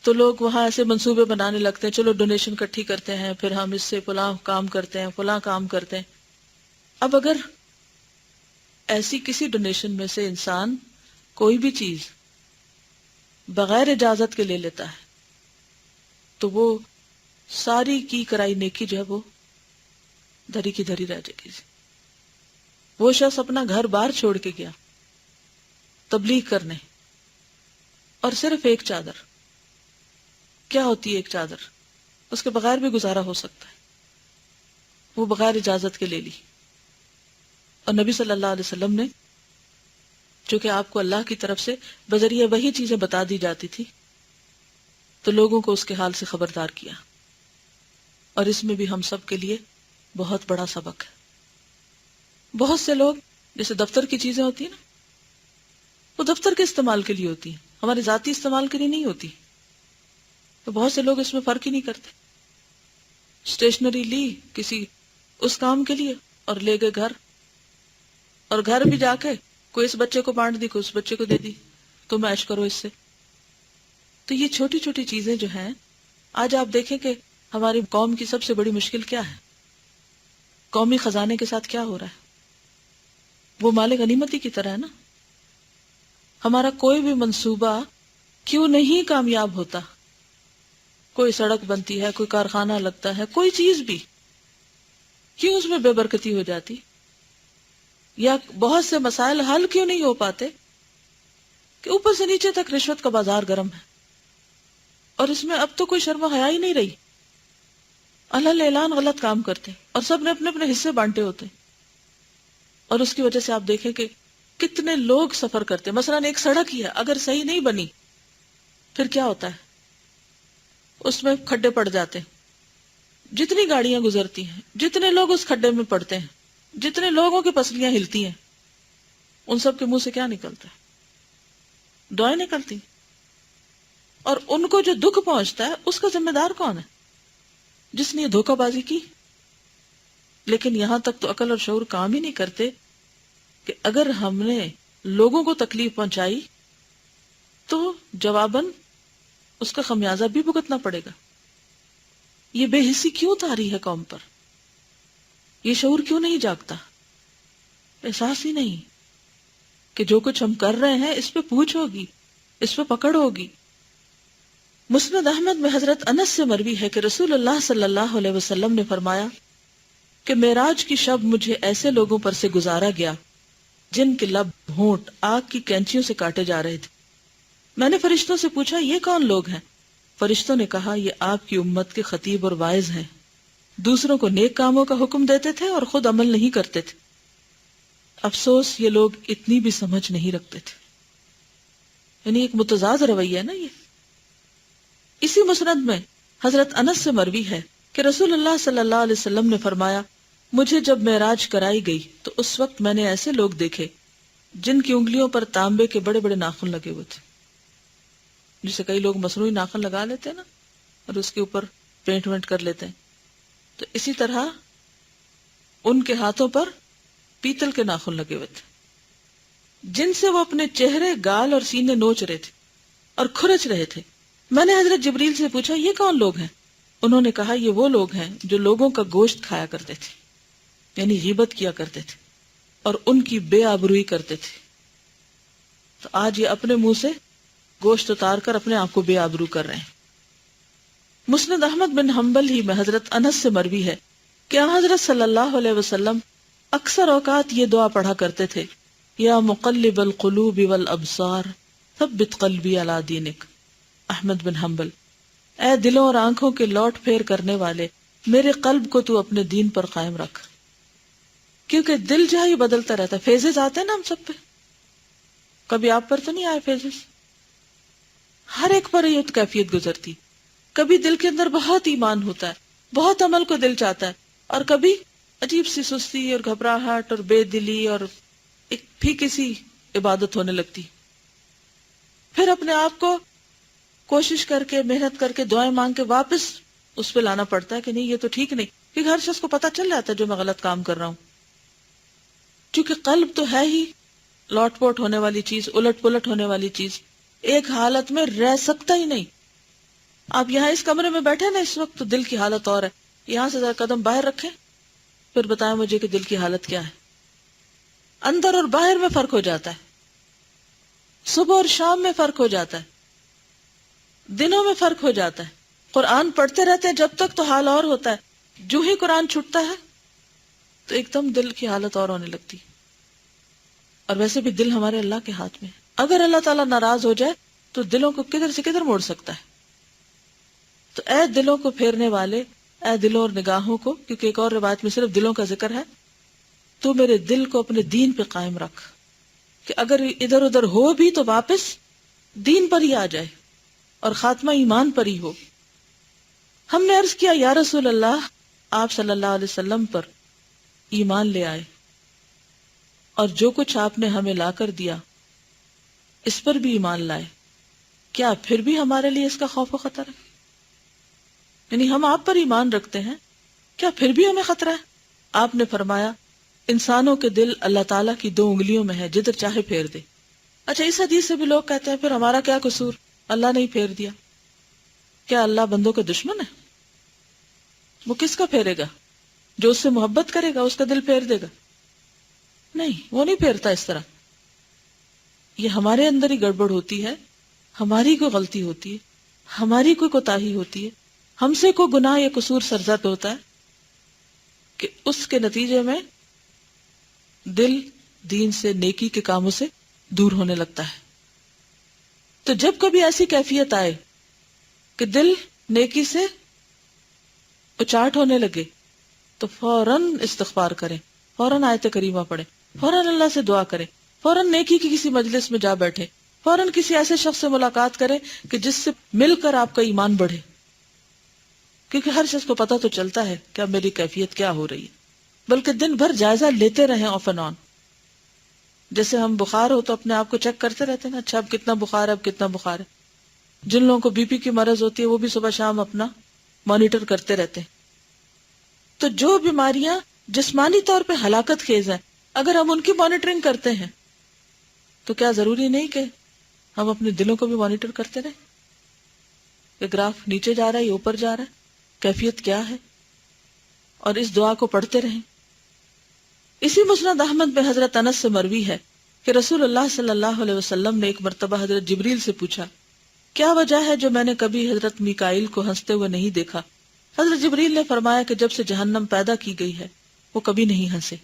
A: تو لوگ وہاں ایسے منصوبے بنانے لگتے ہیں، چلو ڈونیشن اکٹھی کرتے ہیں، پھر ہم اس سے فلاں کام کرتے ہیں، فلاں کام کرتے ہیں۔ اب اگر ایسی کسی ڈونیشن میں سے انسان کوئی بھی چیز بغیر اجازت کے لے لیتا ہے تو وہ ساری کی کرائی نیکی جو ہے وہ دھری کی دھری رہ جائے گی۔ وہ شخص اپنا گھر بار چھوڑ کے گیا تبلیغ کرنے، اور صرف ایک چادر، کیا ہوتی ہے ایک چادر، اس کے بغیر بھی گزارا ہو سکتا ہے، وہ بغیر اجازت کے لے لی۔ اور نبی صلی اللہ علیہ وسلم نے، چونکہ آپ کو اللہ کی طرف سے بذریعہ وہی چیزیں بتا دی جاتی تھی، تو لوگوں کو اس کے حال سے خبردار کیا، اور اس میں بھی ہم سب کے لیے بہت بڑا سبق ہے۔ بہت سے لوگ، جیسے دفتر کی چیزیں ہوتی ہیں نا، وہ دفتر کے استعمال کے لیے ہوتی ہیں، ہمارے ذاتی استعمال کے لیے نہیں ہوتی، تو بہت سے لوگ اس میں فرق ہی نہیں کرتے۔ اسٹیشنری لی کسی اس کام کے لیے اور لے گئے گھر، اور گھر بھی جا کے کوئی اس بچے کو بانٹ دی، کوئی اس بچے کو دے دی، تم عیش کرو اس سے۔ تو یہ چھوٹی چھوٹی چیزیں جو ہیں، آج آپ دیکھیں کہ ہماری قوم کی سب سے بڑی مشکل کیا ہے، قومی خزانے کے ساتھ کیا ہو رہا ہے، وہ مال غنیمتی کی طرح ہے نا۔ ہمارا کوئی بھی منصوبہ کیوں نہیں کامیاب ہوتا، کوئی سڑک بنتی ہے، کوئی کارخانہ لگتا ہے، کوئی چیز بھی، کیوں اس میں بے برکتی ہو جاتی، یا بہت سے مسائل حل کیوں نہیں ہو پاتے، کہ اوپر سے نیچے تک رشوت کا بازار گرم ہے، اور اس میں اب تو کوئی شرم و حیا ہی نہیں رہی، الحل اعلان غلط کام کرتے اور سب نے اپنے اپنے حصے بانٹے ہوتے، اور اس کی وجہ سے آپ دیکھیں کہ کتنے لوگ سفر کرتے، مثلا ایک سڑک ہی ہے، اگر صحیح نہیں بنی پھر کیا ہوتا ہے، اس میں کھڈے پڑ جاتے ہیں، جتنی گاڑیاں گزرتی ہیں، جتنے لوگ اس کھڈے میں پڑتے ہیں، جتنے لوگوں کی پسلیاں ہلتی ہیں، ان سب کے منہ سے کیا نکلتا ہے، دعائیں نکلتی، اور ان کو جو دکھ پہنچتا ہے اس کا ذمہ دار کون ہے، جس نے یہ دھوکہ بازی کی۔ لیکن یہاں تک تو عقل اور شعور کام ہی نہیں کرتے کہ اگر ہم نے لوگوں کو تکلیف پہنچائی تو جواباً اس کا خمیازہ بھی بھگتنا پڑے گا۔ یہ بے حسی کیوں طاری ہے قوم پر، یہ شعور کیوں نہیں جاگتا، احساس ہی نہیں کہ جو کچھ ہم کر رہے ہیں اس پہ پوچھ ہوگی، اس پہ پکڑ ہوگی۔ مسند احمد میں حضرت انس سے مروی ہے کہ رسول اللہ صلی اللہ علیہ وسلم نے فرمایا کہ معراج کی شب مجھے ایسے لوگوں پر سے گزارا گیا جن کے لب ہونٹ آگ کی کینچیوں سے کاٹے جا رہے تھے۔ میں نے فرشتوں سے پوچھا، یہ کون لوگ ہیں؟ فرشتوں نے کہا، یہ آپ کی امت کے خطیب اور واعظ ہیں، دوسروں کو نیک کاموں کا حکم دیتے تھے اور خود عمل نہیں کرتے تھے۔ افسوس یہ لوگ اتنی بھی سمجھ نہیں رکھتے تھے۔ یعنی ایک متضاد رویہ ہے نا یہ. اسی مسند میں حضرت انس سے مروی ہے کہ رسول اللہ صلی اللہ علیہ وسلم نے فرمایا مجھے جب معراج کرائی گئی تو اس وقت میں نے ایسے لوگ دیکھے جن کی انگلیوں پر تانبے کے بڑے بڑے ناخن لگے ہوئے تھے، جسے کئی لوگ مصنوعی ناخن لگا لیتے ہیں نا اور اس کے اوپر پینٹ وینٹ کر لیتے ہیں، تو اسی طرح ان کے ہاتھوں پر پیتل کے ناخن لگے ہوئے تھے جن سے وہ اپنے چہرے، گال اور سینے نوچ رہے تھے اور کھرچ رہے تھے. میں نے حضرت جبریل سے پوچھا یہ کون لوگ ہیں؟ انہوں نے کہا یہ وہ لوگ ہیں جو لوگوں کا گوشت کھایا کرتے تھے، یعنی غیبت کیا کرتے تھے اور ان کی بے آبروئی کرتے تھے. تو آج یہ اپنے منہ سے گوشت اتار کر اپنے آپ کو بے آبرو کر رہے ہیں. مسند احمد بن حنبل ہی میں حضرت انس سے مروی ہے کہ حضرت صلی اللہ علیہ وسلم اکثر اوقات یہ دعا پڑھا کرتے تھے، یا مقلب القلوب والابصار ثبت قلبی علی دینک. احمد بن حنبل، اے دلوں اور آنکھوں کے لوٹ پھیر کرنے والے، میرے قلب کو تو اپنے دین پر قائم رکھ. کیونکہ دل جو ہے یہ بدلتا رہتا ہے. فیزز آتے ہیں نا ہم سب پہ، کبھی آپ پر تو نہیں آئے فیزز؟ ہر ایک پر یہ کیفیت گزرتی. کبھی دل کے اندر بہت ایمان ہوتا ہے، بہت عمل کو دل چاہتا ہے، اور کبھی عجیب سی سستی اور گھبراہٹ اور بے دلی اور ایک پھیکی سی عبادت ہونے لگتی. پھر اپنے آپ کو کوشش کر کے، محنت کر کے، دعائیں مانگ کے واپس اس پہ لانا پڑتا ہے کہ نہیں یہ تو ٹھیک نہیں، کیونکہ ہر شخص کو پتا چل جاتا ہے جو میں غلط کام کر رہا ہوں. چونکہ قلب تو ہے ہی لوٹ پوٹ ہونے والی چیز، الٹ پلٹ ہونے والی چیز، ایک حالت میں رہ سکتا ہی نہیں. آپ یہاں اس کمرے میں بیٹھے نا اس وقت، تو دل کی حالت اور ہے. یہاں سے ذرا قدم باہر رکھیں، پھر بتائیں مجھے کہ دل کی حالت کیا ہے. اندر اور باہر میں فرق ہو جاتا ہے، صبح اور شام میں فرق ہو جاتا ہے، دنوں میں فرق ہو جاتا ہے. قرآن پڑھتے رہتے ہیں جب تک تو حال اور ہوتا ہے، جو ہی قرآن چھٹتا ہے تو ایک دم دل کی حالت اور ہونے لگتی. اور ویسے بھی دل ہمارے اللہ کے ہاتھ میں ہے. اگر اللہ تعالیٰ ناراض ہو جائے تو دلوں کو کدھر سے کدھر موڑ سکتا ہے. تو اے دلوں کو پھیرنے والے، اے دلوں اور نگاہوں کو، کیونکہ ایک اور روایت میں صرف دلوں کا ذکر ہے، تو میرے دل کو اپنے دین پہ قائم رکھ، کہ اگر ادھر ادھر ہو بھی تو واپس دین پر ہی آ جائے اور خاتمہ ایمان پر ہی ہو. ہم نے عرض کیا یا رسول اللہ، آپ صلی اللہ علیہ وسلم پر ایمان لے آئے اور جو کچھ آپ نے ہمیں لا کر دیا اس پر بھی ایمان لائے، کیا پھر بھی ہمارے لیے اس کا خوف و خطر ہے؟ یعنی ہم آپ پر ایمان رکھتے ہیں، کیا پھر بھی ہمیں خطرہ ہے؟ آپ نے فرمایا انسانوں کے دل اللہ تعالیٰ کی 2 انگلیوں میں ہے، جدھر چاہے پھیر دے. اچھا، اس حدیث سے بھی لوگ کہتے ہیں پھر ہمارا کیا قصور، اللہ نہیں پھیر دیا. کیا اللہ بندوں کا دشمن ہے؟ وہ کس کا پھیرے گا؟ جو اس سے محبت کرے گا اس کا دل پھیر دے گا؟ نہیں، وہ نہیں پھیرتا اس طرح. یہ ہمارے اندر ہی گڑبڑ ہوتی ہے، ہماری کوئی غلطی ہوتی ہے، ہماری کوئی کوتاہی ہوتی ہے، ہم سے کوئی گناہ یا قصور سرزد ہوتا ہے کہ اس کے نتیجے میں دل دین سے، نیکی کے کاموں سے دور ہونے لگتا ہے. تو جب کبھی ایسی کیفیت آئے کہ دل نیکی سے اچاٹ ہونے لگے تو فوراً استغفار کریں، فوراً آیت کریمہ پڑھیں، فوراً اللہ سے دعا کریں، فوراً نیکی کی کسی مجلس میں جا بیٹھیں، فوراً کسی ایسے شخص سے ملاقات کریں کہ جس سے مل کر آپ کا ایمان بڑھے. کیونکہ ہر شخص کو پتہ تو چلتا ہے کہ اب میری کیفیت کیا ہو رہی ہے. بلکہ دن بھر جائزہ لیتے رہیں آف اینڈ آن. جیسے ہم بخار ہو تو اپنے آپ کو چیک کرتے رہتے ہیں نا، اچھا اب کتنا بخار ہے، اب کتنا بخار ہے. جن لوگوں کو بی پی کی مرض ہوتی ہے وہ بھی صبح شام اپنا مانیٹر کرتے رہتے ہیں. تو جو بیماریاں جسمانی طور پہ ہلاکت خیز ہیں، اگر ہم ان کی مانیٹرنگ کرتے ہیں تو کیا ضروری نہیں کہ ہم اپنے دلوں کو بھی مانیٹر کرتے رہیں کہ گراف نیچے جا رہا ہے یا اوپر جا رہا ہے، کیفیت کیا ہے، اور اس دعا کو پڑھتے رہیں. اسی مسند احمد میں حضرت انس سے مروی ہے کہ رسول اللہ صلی اللہ علیہ وسلم نے ایک مرتبہ حضرت جبریل سے پوچھا کیا وجہ ہے جو میں نے کبھی حضرت میکائیل کو ہنستے ہوئے نہیں دیکھا؟ حضرت جبریل نے فرمایا کہ جب سے جہنم پیدا کی گئی ہے وہ کبھی نہیں ہنسے.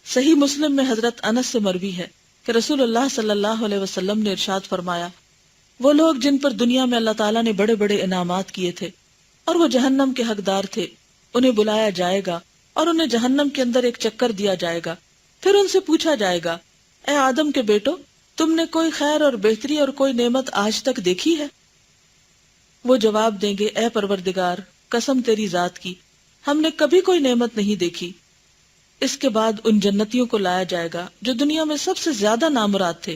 A: صحیح مسلم میں حضرت انس سے مروی ہے کہ رسول اللہ صلی اللہ علیہ وسلم نے ارشاد فرمایا وہ لوگ جن پر دنیا میں اللہ تعالیٰ نے بڑے بڑے انعامات کیے تھے اور وہ جہنم کے حقدار تھے، انہیں بلایا جائے گا اور انہیں جہنم کے اندر ایک چکر دیا جائے گا. پھر ان سے پوچھا جائے گا اے آدم کے بیٹو، تم نے کوئی خیر اور بہتری اور کوئی نعمت آج تک دیکھی ہے؟ وہ جواب دیں گے اے پروردگار قسم تیری ذات کی ہم نے کبھی کوئی نعمت نہیں دیکھی۔ اس کے بعد ان جنتیوں کو لایا جائے گا جو دنیا میں سب سے زیادہ نامراد تھے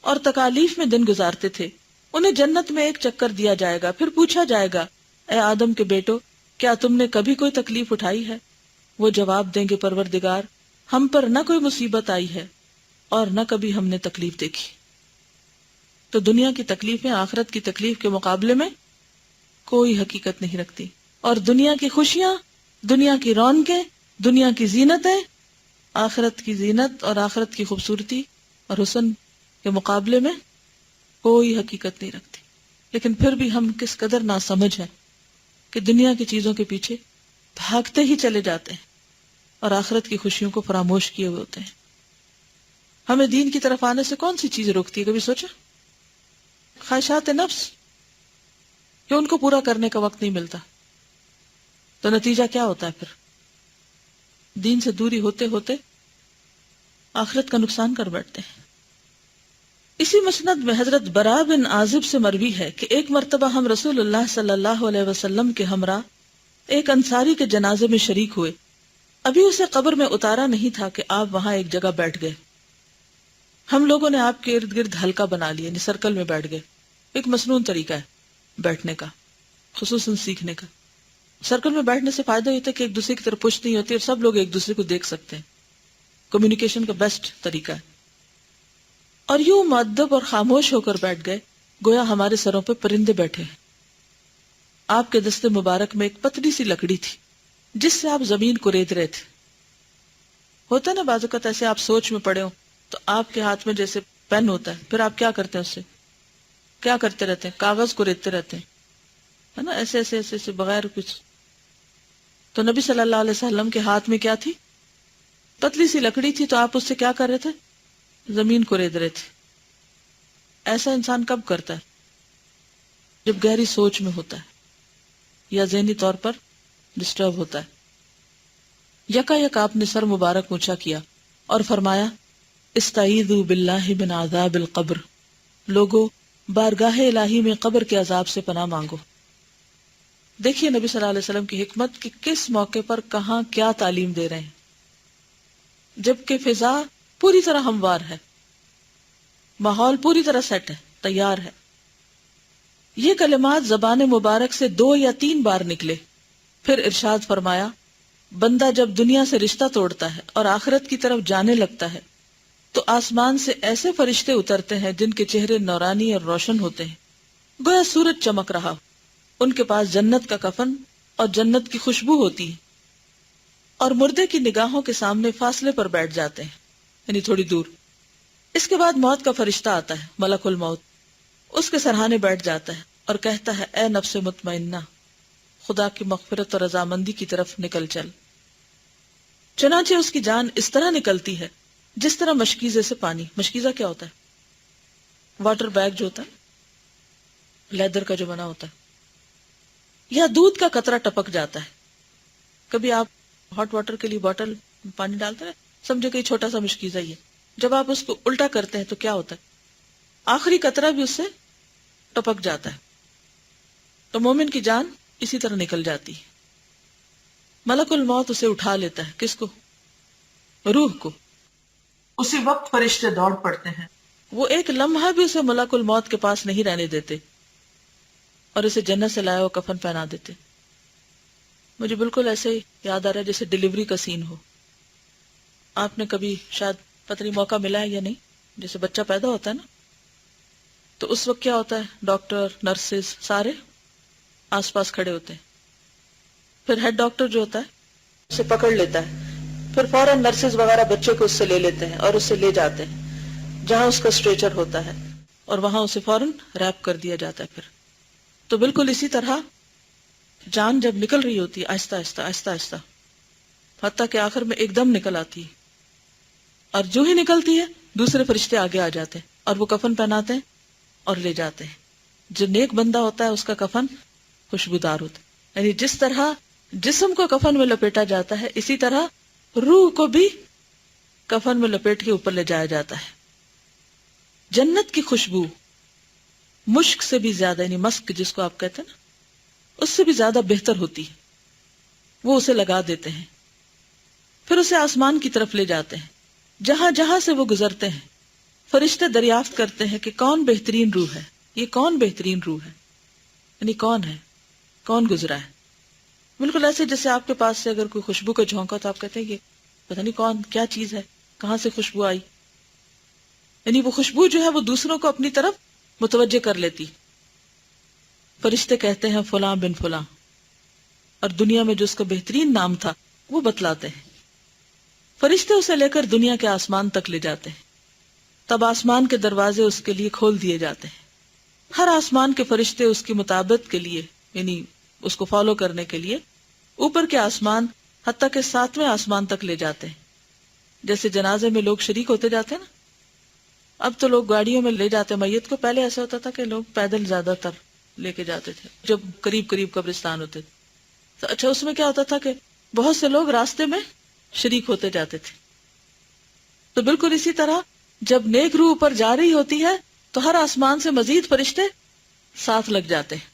A: اور تکالیف میں دن گزارتے تھے، انہیں جنت میں ایک چکر دیا جائے گا، پھر پوچھا جائے گا اے آدم کے بیٹو کیا تم نے کبھی کوئی تکلیف اٹھائی ہے؟ وہ جواب دیں گے پروردگار ہم پر نہ کوئی مصیبت آئی ہے اور نہ کبھی ہم نے تکلیف دیکھی۔ تو دنیا کی تکلیفیں آخرت کی تکلیف کے مقابلے میں کوئی حقیقت نہیں رکھتی، اور دنیا کی خوشیاں، دنیا کی رونقیں، دنیا کی زینتیں آخرت کی زینت اور آخرت کی خوبصورتی اور حسن کے مقابلے میں کوئی حقیقت نہیں رکھتی۔ لیکن پھر بھی ہم کس قدر ناسمجھ ہیں کہ دنیا کی چیزوں کے پیچھے بھاگتے ہی چلے جاتے ہیں اور آخرت کی خوشیوں کو فراموش کیے ہوئے ہوتے ہیں۔ ہمیں دین کی طرف آنے سے کون سی چیز روکتی ہے؟ کبھی سوچا؟ خواہشات نفس، کہ ان کو پورا کرنے کا وقت نہیں ملتا۔ تو نتیجہ کیا ہوتا ہے؟ پھر دین سے دوری ہوتے ہوتے آخرت کا نقصان کر بیٹھتے ہیں۔ اسی مسند میں حضرت براء بن عازب سے مروی ہے کہ ایک مرتبہ ہم رسول اللہ صلی اللہ علیہ وسلم کے ہمراہ ایک انصاری کے جنازے میں شریک ہوئے، ابھی اسے قبر میں اتارا نہیں تھا کہ آپ وہاں ایک جگہ بیٹھ گئے۔ ہم لوگوں نے آپ کے ارد گرد حلقہ بنا لیا، یعنی سرکل میں بیٹھ گئے۔ ایک مسنون طریقہ ہے بیٹھنے کا، خصوصاً سیکھنے کا۔ سرکل میں بیٹھنے سے فائدہ یہ ہوتا ہے کہ ایک دوسرے کی طرف پشت نہیں ہوتی اور سب لوگ ایک دوسرے کو دیکھ سکتے ہیں۔ کمیونیکیشن کا بیسٹ طریقہ ہے۔ اور یوں مؤدب اور خاموش ہو کر بیٹھ گئے گویا ہمارے سروں پہ پرندے بیٹھے ہیں۔ آپ کے دست مبارک میں ایک پتلی سی لکڑی تھی جس سے آپ زمین کو ریت رہے تھے۔ ہوتا ہے نا بعض اوقات ایسے آپ سوچ میں پڑے ہو تو آپ کے ہاتھ میں جیسے پین ہوتا ہے، پھر آپ کیا کرتے ہیں؟ اس سے کیا کرتے رہتے ہیں؟ کاغذ کو ریتتے رہتے ہیں، ہے نا، ایسے ایسے ایسے ایسے بغیر کچھ۔ تو نبی صلی اللہ علیہ وسلم کے ہاتھ میں کیا تھی؟ پتلی سی لکڑی تھی، تو آپ اس سے کیا کر رہے تھے؟ زمین کو رید رہے تھے۔ ایسا انسان کب کرتا ہے؟ جب گہری سوچ میں ہوتا ہے یا ذہنی طور پر ڈسٹرب ہوتا ہے۔ یکا یک آپ نے سر مبارک اونچا کیا اور فرمایا استعیذوا باللہ من عذاب القبر، لوگو بارگاہ الہی میں قبر کے عذاب سے پناہ مانگو۔ دیکھیے نبی صلی اللہ علیہ وسلم کی حکمت کہ کس موقع پر کہاں کیا تعلیم دے رہے ہیں، جبکہ فضا پوری طرح ہموار ہے، ماحول پوری طرح سیٹ ہے، تیار ہے۔ یہ کلمات زبان مبارک سے 2 یا 3 بار نکلے، پھر ارشاد فرمایا بندہ جب دنیا سے رشتہ توڑتا ہے اور آخرت کی طرف جانے لگتا ہے تو آسمان سے ایسے فرشتے اترتے ہیں جن کے چہرے نورانی اور روشن ہوتے ہیں، گویا سورج چمک رہا، ان کے پاس جنت کا کفن اور جنت کی خوشبو ہوتی ہے، اور مردے کی نگاہوں کے سامنے فاصلے پر بیٹھ جاتے ہیں، یعنی تھوڑی دور۔ اس کے بعد موت کا فرشتہ آتا ہے، ملک الموت، اس کے سرہانے بیٹھ جاتا ہے اور کہتا ہے اے نفس مطمئنہ، خدا کی مغفرت اور رضامندی کی طرف نکل چل۔ چنانچہ اس کی جان اس طرح نکلتی ہے جس طرح مشکیزے سے پانی، مشکیزہ کیا ہوتا ہے؟ واٹر بیگ جو ہوتا ہے، لیدر کا جو بنا ہوتا ہے، یا دودھ کا قطرہ ٹپک جاتا ہے۔ کبھی آپ ہاٹ واٹر کے لیے بوٹل پانی ڈالتے ہیں، سمجھے کہ یہ چھوٹا سا مشکیزہ ہی ہے، جب آپ اس کو الٹا کرتے ہیں تو کیا ہوتا ہے؟ آخری قطرہ بھی اس سے ٹپک جاتا ہے۔ تو مومن کی جان اسی طرح نکل جاتی ہے، ملک الموت اسے اٹھا لیتا ہے۔ کس کو؟ روح کو۔ اسی وقت فرشتے دوڑ پڑتے ہیں، وہ ایک لمحہ بھی اسے ملک الموت کے پاس نہیں رہنے دیتے اور اسے جنت سے لایا ہوا کفن پہنا دیتے۔ مجھے بالکل ایسے ہی یاد آ رہا ہے جیسے ڈیلیوری کا سین ہو۔ آپ نے کبھی شاید پتہ نہیں موقع ملا ہے یا نہیں، جیسے بچہ پیدا ہوتا ہے نا، تو اس وقت کیا ہوتا ہے؟ ڈاکٹر، نرسز سارے آس پاس کھڑے ہوتے ہیں، پھر ہیڈ ڈاکٹر جو ہوتا ہے اسے پکڑ لیتا ہے، پھر فوراً نرسز وغیرہ بچے کو اس سے لے لیتے ہیں اور اسے لے جاتے ہیں جہاں اس کا اسٹریچر ہوتا ہے، اور وہاں اسے فوراً ریپ کر دیا جاتا ہے۔ پھر تو بالکل اسی طرح جان جب نکل رہی ہوتی ہے آہستہ آہستہ آہستہ آہستہ، حتیٰ کہ آخر میں ایک دم نکل آتی ہے، اور جو ہی نکلتی ہے دوسرے فرشتے آگے آ جاتے ہیں اور وہ کفن پہناتے ہیں اور لے جاتے ہیں۔ جو نیک بندہ ہوتا ہے اس کا کفن خوشبودار ہوتا ہے، یعنی جس طرح جسم کو کفن میں لپیٹا جاتا ہے اسی طرح روح کو بھی کفن میں لپیٹ کے اوپر لے جایا جاتا ہے۔ جنت کی خوشبو مشک سے بھی زیادہ، یعنی مسک جس کو آپ کہتے ہیں نا، اس سے بھی زیادہ بہتر ہوتی ہے. وہ اسے لگا دیتے ہیں، پھر اسے آسمان کی طرف لے جاتے ہیں. جہاں جہاں سے وہ گزرتے ہیں فرشتے دریافت کرتے ہیں کہ کون بہترین روح ہے، یہ کون بہترین روح ہے، یعنی کون ہے، کون گزرا ہے. بالکل ایسے جیسے آپ کے پاس سے اگر کوئی خوشبو کا جھونکا تو آپ کہتے ہیں یہ پتہ نہیں کون، کیا چیز ہے، کہاں سے خوشبو آئی. یعنی وہ خوشبو جو ہے وہ دوسروں کو اپنی طرف متوجہ کر لیتی. فرشتے کہتے ہیں فلاں بن فلاں، اور دنیا میں جو اس کا بہترین نام تھا وہ بتلاتے ہیں. فرشتے اسے لے کر دنیا کے آسمان تک لے جاتے ہیں. تب آسمان کے دروازے اس کے لیے کھول دیے جاتے ہیں. ہر آسمان کے فرشتے اس کی مطابقت کے لیے، یعنی اس کو فالو کرنے کے لیے اوپر کے آسمان حتیٰ کہ 7ویں آسمان تک لے جاتے ہیں. جیسے جنازے میں لوگ شریک ہوتے جاتے ہیں نا، اب تو لوگ گاڑیوں میں لے جاتے ہیں میت کو، پہلے ایسا ہوتا تھا کہ لوگ پیدل زیادہ تر لے کے جاتے تھے جب قریب قریب قبرستان ہوتے تھے. تو اچھا اس میں کیا ہوتا تھا کہ بہت سے لوگ راستے میں شریک ہوتے جاتے تھے. تو بالکل اسی طرح جب نیک روح اوپر جا رہی ہوتی ہے تو ہر آسمان سے مزید فرشتے ساتھ لگ جاتے ہیں،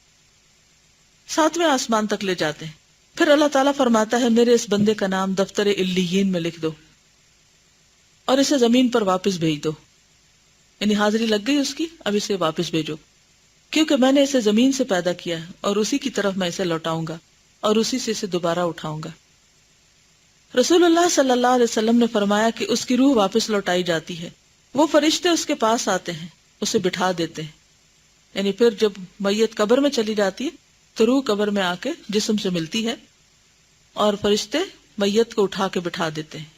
A: 7ویں آسمان تک لے جاتے ہیں. پھر اللہ تعالیٰ فرماتا ہے میرے اس بندے کا نام دفتر علیین میں لکھ دو اور اسے زمین پر واپس بھیج دو. یعنی حاضری لگ گئی اس کی، اب اسے واپس بھیجو، کیونکہ میں نے اسے زمین سے پیدا کیا ہے اور اسی کی طرف میں اسے لوٹاؤں گا اور اسی سے اسے دوبارہ اٹھاؤں گا. رسول اللہ صلی اللہ علیہ وسلم نے فرمایا کہ اس کی روح واپس لوٹائی جاتی ہے. وہ فرشتے اس کے پاس آتے ہیں، اسے بٹھا دیتے ہیں. یعنی پھر جب میت قبر میں چلی جاتی ہے تو روح قبر میں آ کے جسم سے ملتی ہے اور فرشتے میت کو اٹھا کے بٹھا دیتے ہیں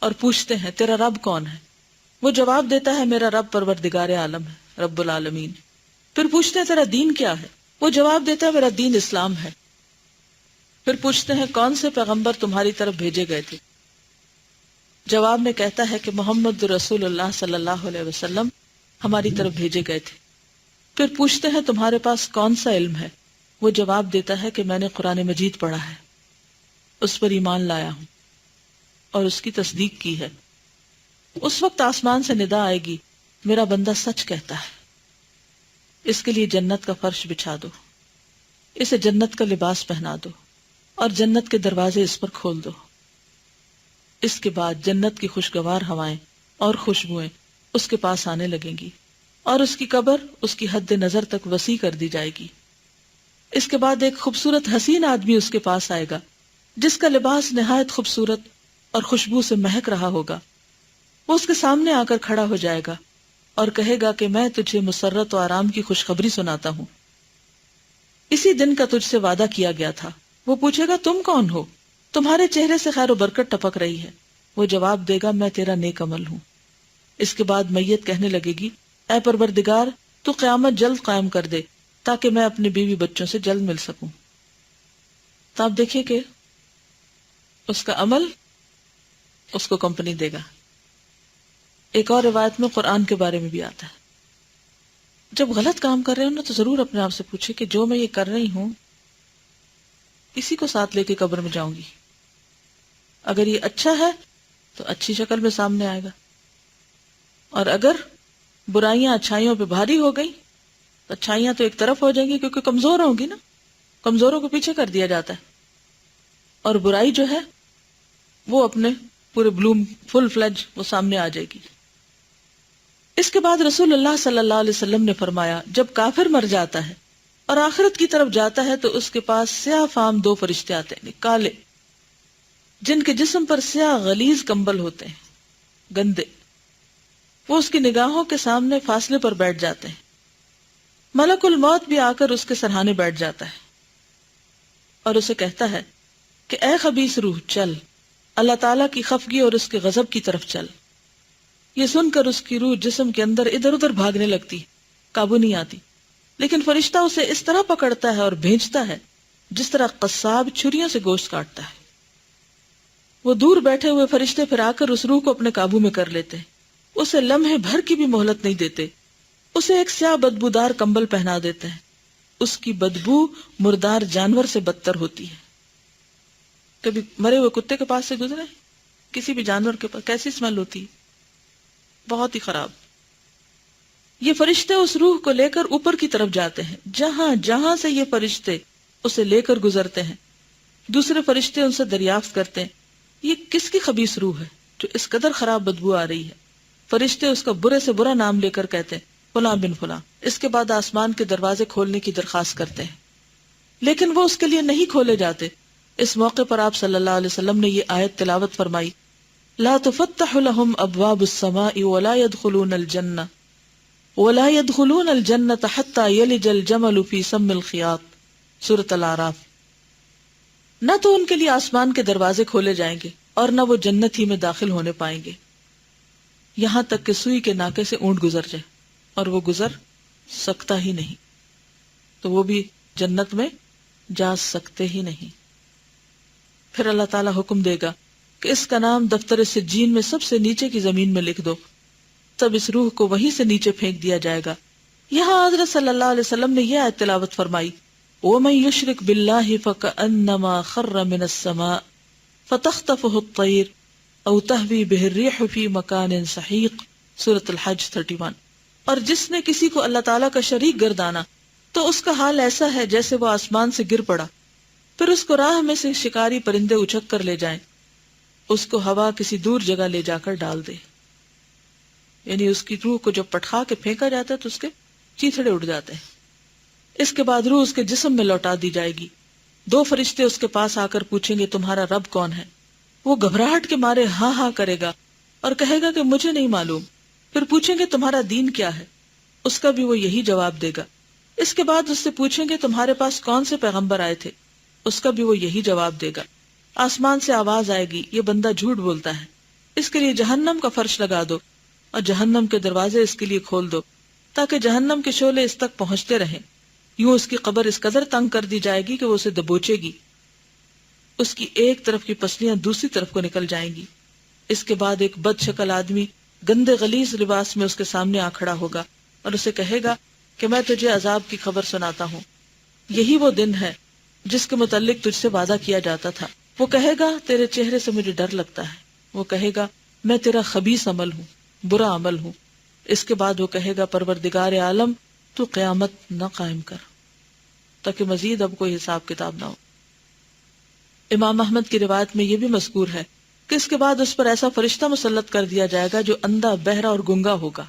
A: اور پوچھتے ہیں تیرا رب کون ہے؟ وہ جواب دیتا ہے میرا رب پروردگار عالم ہے، رب العالمین. پھر پوچھتے ہیں تیرا دین کیا ہے؟ وہ جواب دیتا ہے میرا دین اسلام ہے. پھر پوچھتے ہیں کون سے پیغمبر تمہاری طرف بھیجے گئے تھے؟ جواب میں کہتا ہے کہ محمد رسول اللہ صلی اللہ علیہ وسلم ہماری طرف بھیجے گئے تھے. پھر پوچھتے ہیں تمہارے پاس کون سا علم ہے؟ وہ جواب دیتا ہے کہ میں نے قرآن مجید پڑھا ہے، اس پر ایمان لایا ہوں اور اس کی تصدیق کی ہے. اس وقت آسمان سے ندا آئے گی میرا بندہ سچ کہتا ہے، اس کے لیے جنت کا فرش بچھا دو، اسے جنت کا لباس پہنا دو اور جنت کے دروازے اس پر کھول دو. اس کے بعد جنت کی خوشگوار ہوائیں اور خوشبوئیں اس کے پاس آنے لگیں گی اور اس کی قبر اس کی حد نظر تک وسیع کر دی جائے گی. اس کے بعد ایک خوبصورت حسین آدمی اس کے پاس آئے گا جس کا لباس نہایت خوبصورت اور خوشبو سے مہک رہا ہوگا. وہ اس کے سامنے آ کر کھڑا ہو جائے گا اور کہے گا کہ میں تجھے مسرت و آرام کی خوشخبری سناتا ہوں، اسی دن کا تجھ سے وعدہ کیا گیا تھا. وہ پوچھے گا تم کون ہو؟ تمہارے چہرے سے خیر و برکت ٹپک رہی ہے. وہ جواب دے گا میں تیرا نیک عمل ہوں. اس کے بعد میت کہنے لگے گی اے پروردگار تو قیامت جلد قائم کر دے تاکہ میں اپنے بیوی بچوں سے جلد مل سکوں. تو آپ دیکھیں کہ اس کا عمل اس کو کمپنی دے گا. ایک اور روایت میں قرآن کے بارے میں بھی آتا ہے جب غلط کام کر رہے ہو نا تو ضرور اپنے آپ سے پوچھے کہ جو میں یہ کر رہی ہوں اسی کو ساتھ لے کے قبر میں جاؤں گی. اگر یہ اچھا ہے تو اچھی شکل میں سامنے آئے گا، اور اگر برائیاں اچھائیوں پہ بھاری ہو گئی تو اچھائیاں تو ایک طرف ہو جائیں گی کیونکہ کمزور ہوں گی نا، کمزوروں کو پیچھے کر دیا جاتا ہے، اور برائی جو ہے وہ اپنے پورے بلوم فل فلیج وہ سامنے آ جائے گی. اس کے بعد رسول اللہ صلی اللہ علیہ وسلم نے فرمایا جب کافر مر جاتا ہے اور آخرت کی طرف جاتا ہے تو اس کے پاس سیاہ فام 2 فرشتے آتے ہیں کالے، جن کے جسم پر سیاہ غلیظ کمبل ہوتے ہیں گندے. وہ اس کی نگاہوں کے سامنے فاصلے پر بیٹھ جاتے ہیں. ملک الموت بھی آ کر اس کے سرہانے بیٹھ جاتا ہے اور اسے کہتا ہے کہ اے خبیث روح چل، اللہ تعالیٰ کی خفگی اور اس کے غضب کی طرف چل. یہ سن کر اس کی روح جسم کے اندر ادھر ادھر بھاگنے لگتی، قابو نہیں آتی، لیکن فرشتہ اسے اس طرح پکڑتا ہے اور بھیجتا ہے جس طرح قصاب چھریوں سے گوشت کاٹتا ہے. وہ دور بیٹھے ہوئے فرشتے پھر آ کر اس روح کو اپنے قابو میں کر لیتے ہیں، اسے لمحے بھر کی بھی مہلت نہیں دیتے، اسے ایک سیاہ بدبودار کمبل پہنا دیتے ہیں. اس کی بدبو مردار جانور سے بدتر ہوتی ہے. کبھی مرے ہوئے کتے کے پاس سے گزرے، کسی بھی جانور کے پاس کیسی اسمیل ہوتی ہے، بہت ہی خراب. یہ فرشتے اس روح کو لے کر اوپر کی طرف جاتے ہیں، جہاں جہاں سے یہ فرشتے اسے لے کر گزرتے ہیں دوسرے فرشتے ان سے دریافت کرتے ہیں یہ کس کی خبیث روح ہے جو اس قدر خراب بدبو آ رہی ہے۔ فرشتے اس کا برے سے برا نام لے کر کہتے ہیں فلاں بن فلاں۔ اس کے بعد آسمان کے دروازے کھولنے کی درخواست کرتے ہیں، لیکن وہ اس کے لیے نہیں کھولے جاتے۔ اس موقع پر آپ صلی اللہ علیہ وسلم نے یہ آیت تلاوت فرمائی، لا تفتح لهم ابواب السماء ولا يدخلون الجنة حتى يلج الجمل في سم الخياط، سورۃ الاعراف۔ نہ تو ان کے لیے آسمان کے دروازے کھولے جائیں گے اور نہ وہ جنت ہی میں داخل ہونے پائیں گے یہاں تک کہ سوئی کے ناکے سے اونٹ گزر جائے، اور وہ گزر سکتا ہی نہیں، تو وہ بھی جنت میں جا سکتے ہی نہیں۔ پھر اللہ تعالیٰ حکم دے گا کہ اس کا نام دفتر سجین میں سب سے نیچے کی زمین میں لکھ دو، تب اس روح کو وہیں سے نیچے پھینک دیا جائے گا۔ یہاں حضرت صلی اللہ علیہ وسلم نے یہ آیت تلاوت فرمائی، وَمَن يُشْرِكْ بِاللَّهِ فَكَأَنَّمَا خَرَّ مِنَ السَّمَاءِ فَتَخْطَفُهُ الطَّيْرُ أَوْ تَهْوِي بِهِ الرِّيحُ فِي مَكَانٍ سَحِيقٍ، سورۃ الحج 31۔ اور جس نے کسی کو اللہ تعالیٰ کا شریک گردانا تو اس کا حال ایسا ہے جیسے وہ آسمان سے گر پڑا، پھر اس کو راہ میں سے شکاری پرندے اچک کر لے جائیں، اس کو ہوا کسی دور جگہ لے جا کر ڈال دے۔ یعنی اس کی روح کو جب پٹخا کے پھینکا جاتا ہے تو اس کے چیتھڑے اڑ جاتے ہیں۔ اس کے بعد روح اس کے جسم میں لوٹا دی جائے گی۔ دو فرشتے اس کے پاس آ کر پوچھیں گے تمہارا رب کون ہے؟ وہ گھبراہٹ کے مارے ہاں ہاں کرے گا اور کہے گا کہ مجھے نہیں معلوم۔ پھر پوچھیں گے تمہارا دین کیا ہے؟ اس کا بھی وہ یہی جواب دے گا۔ اس کے بعد اس سے پوچھیں گے تمہارے پاس کون سے پیغمبر آئے تھے؟ اس کا بھی وہ یہی جواب دے گا۔ آسمان سے آواز آئے گی، یہ بندہ جھوٹ بولتا ہے، اس کے لیے جہنم کا فرش لگا دو اور جہنم کے دروازے اس کے لیے کھول دو تاکہ جہنم کے شعلے اس تک پہنچتے رہیں۔ یوں اس کی قبر اس قدر تنگ کر دی جائے گی کہ وہ اسے دبوچے گی، اس کی ایک طرف کی پسلیاں دوسری طرف کو نکل جائیں گی۔ اس کے بعد ایک بد شکل آدمی گندے غلیظ لباس میں اس کے سامنے آ کھڑا ہوگا اور اسے کہے گا کہ میں تجھے عذاب کی خبر سناتا ہوں، یہی وہ دن ہے جس کے متعلق تجھ سے وعدہ کیا جاتا تھا۔ وہ کہے گا تیرے چہرے سے مجھے ڈر لگتا ہے۔ وہ کہے گا میں تیرا خبیث عمل ہوں، برا عمل ہوں۔ اس کے بعد وہ کہے گا پروردگار عالم تو قیامت نہ قائم کر تاکہ مزید اب کوئی حساب کتاب نہ ہو۔ امام احمد کی روایت میں یہ بھی مذکور ہے کہ اس کے بعد اس پر ایسا فرشتہ مسلط کر دیا جائے گا جو اندھا، بہرا اور گنگا ہوگا۔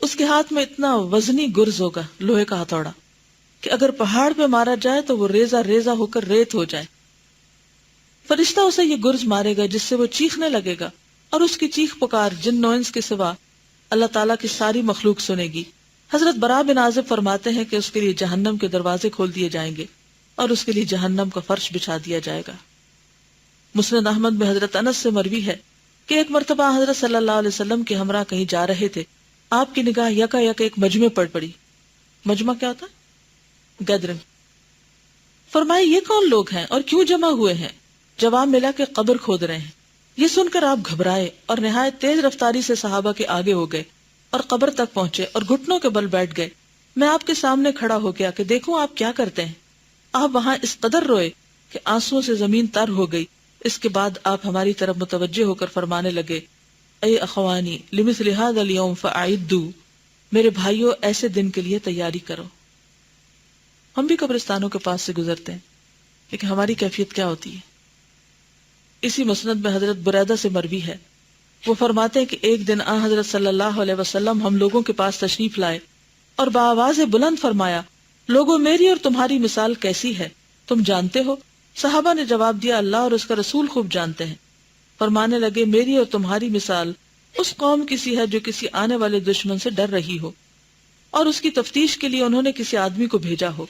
A: اس کے ہاتھ میں اتنا وزنی گرز ہوگا، لوہے کا ہتھوڑا، کہ اگر پہاڑ پہ مارا جائے تو وہ ریزہ ریزہ ہو کر ریت ہو جائے۔ فرشتہ اسے یہ گرز مارے گا جس سے وہ چیخنے لگے گا، اور اس کی چیخ پکار جن و انس کے سوا اللہ تعالیٰ کی ساری مخلوق سنے گی۔ حضرت براء بن عازب فرماتے ہیں کہ اس کے لیے جہنم کے دروازے کھول دیے جائیں گے اور اس کے لیے جہنم کا فرش بچھا دیا جائے گا۔ مسند احمد میں حضرت انس سے مروی ہے کہ ایک مرتبہ حضرت صلی اللہ علیہ وسلم کے ہمراہ کہیں جا رہے تھے، آپ کی نگاہ یکا یک ایک مجمع پر پڑی۔ مجمع کیا ہوتا ہے؟ گیدرنگ۔ فرمایا یہ کون لوگ ہیں اور کیوں جمع ہوئے ہیں؟ جواب ملا کہ قبر کھود رہے ہیں۔ یہ سن کر آپ گھبرائے اور نہایت تیز رفتاری سے صحابہ کے آگے ہو گئے اور قبر تک پہنچے اور گھٹنوں کے بل بیٹھ گئے۔ میں آپ کے سامنے کھڑا ہو گیا کہ دیکھوں آپ کیا کرتے ہیں۔ آپ وہاں اس قدر روئے کہ آنسوؤں سے زمین تر ہو گئی۔ اس کے بعد آپ ہماری طرف متوجہ ہو کر فرمانے لگے، اے اخوانی لمثل ھذا اليوم فاعدوا، میرے بھائیوں ایسے دن کے لیے تیاری کرو۔ ہم بھی قبرستانوں کے پاس سے گزرتے ہیں، لیکن ہماری کیفیت کیا ہوتی ہے؟ اسی مسند میں حضرت بریدہ سے مروی ہے، وہ فرماتے ہیں کہ ایک دن آن حضرت صلی اللہ علیہ وسلم ہم لوگوں کے پاس تشریف لائے اور بآواز بلند فرمایا، لوگوں میری اور تمہاری مثال کیسی ہے، تم جانتے ہو؟ صحابہ نے جواب دیا، اللہ اور اس کا رسول خوب جانتے ہیں۔ فرمانے لگے، میری اور تمہاری مثال اس قوم کی سی ہے جو کسی آنے والے دشمن سے ڈر رہی ہو اور اس کی تفتیش کے لیے انہوں نے کسی آدمی کو بھیجا ہو۔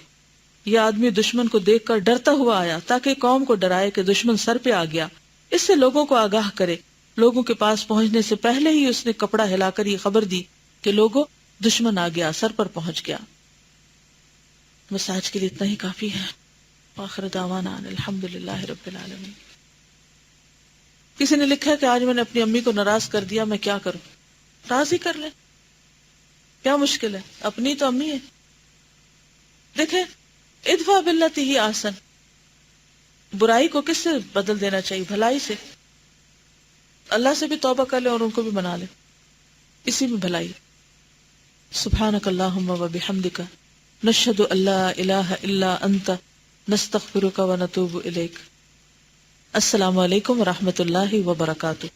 A: یہ آدمی دشمن کو دیکھ کر ڈرتا ہوا آیا تاکہ قوم کو ڈرائے کہ دشمن سر پہ آ گیا، اس سے لوگوں کو آگاہ کرے۔ لوگوں کے پاس پہنچنے سے پہلے ہی اس نے کپڑا ہلا کر یہ خبر دی کہ لوگوں دشمن آ گیا، سر پر پہنچ گیا۔ بس آج کے لیے اتنا ہی کافی ہے۔ آخر دعوانا الحمدللہ رب العالمین۔ کسی نے لکھا ہے کہ آج میں نے اپنی امی کو ناراض کر دیا، میں کیا کروں؟ راضی کر لیں، کیا مشکل ہے؟ اپنی تو امی ہے۔ دیکھیں، ادفع باللتی ہی احسن، برائی کو کس سے بدل دینا چاہیے؟ بھلائی سے۔ اللہ سے بھی توبہ کر لے اور ان کو بھی منا لے، اسی میں بھلائی۔ سبحانک اللہم و بحمدک نشہد ان لا الہ الا انت نستغفرک و نتوب الیک۔ السلام علیکم و رحمۃ اللہ وبرکاتہ۔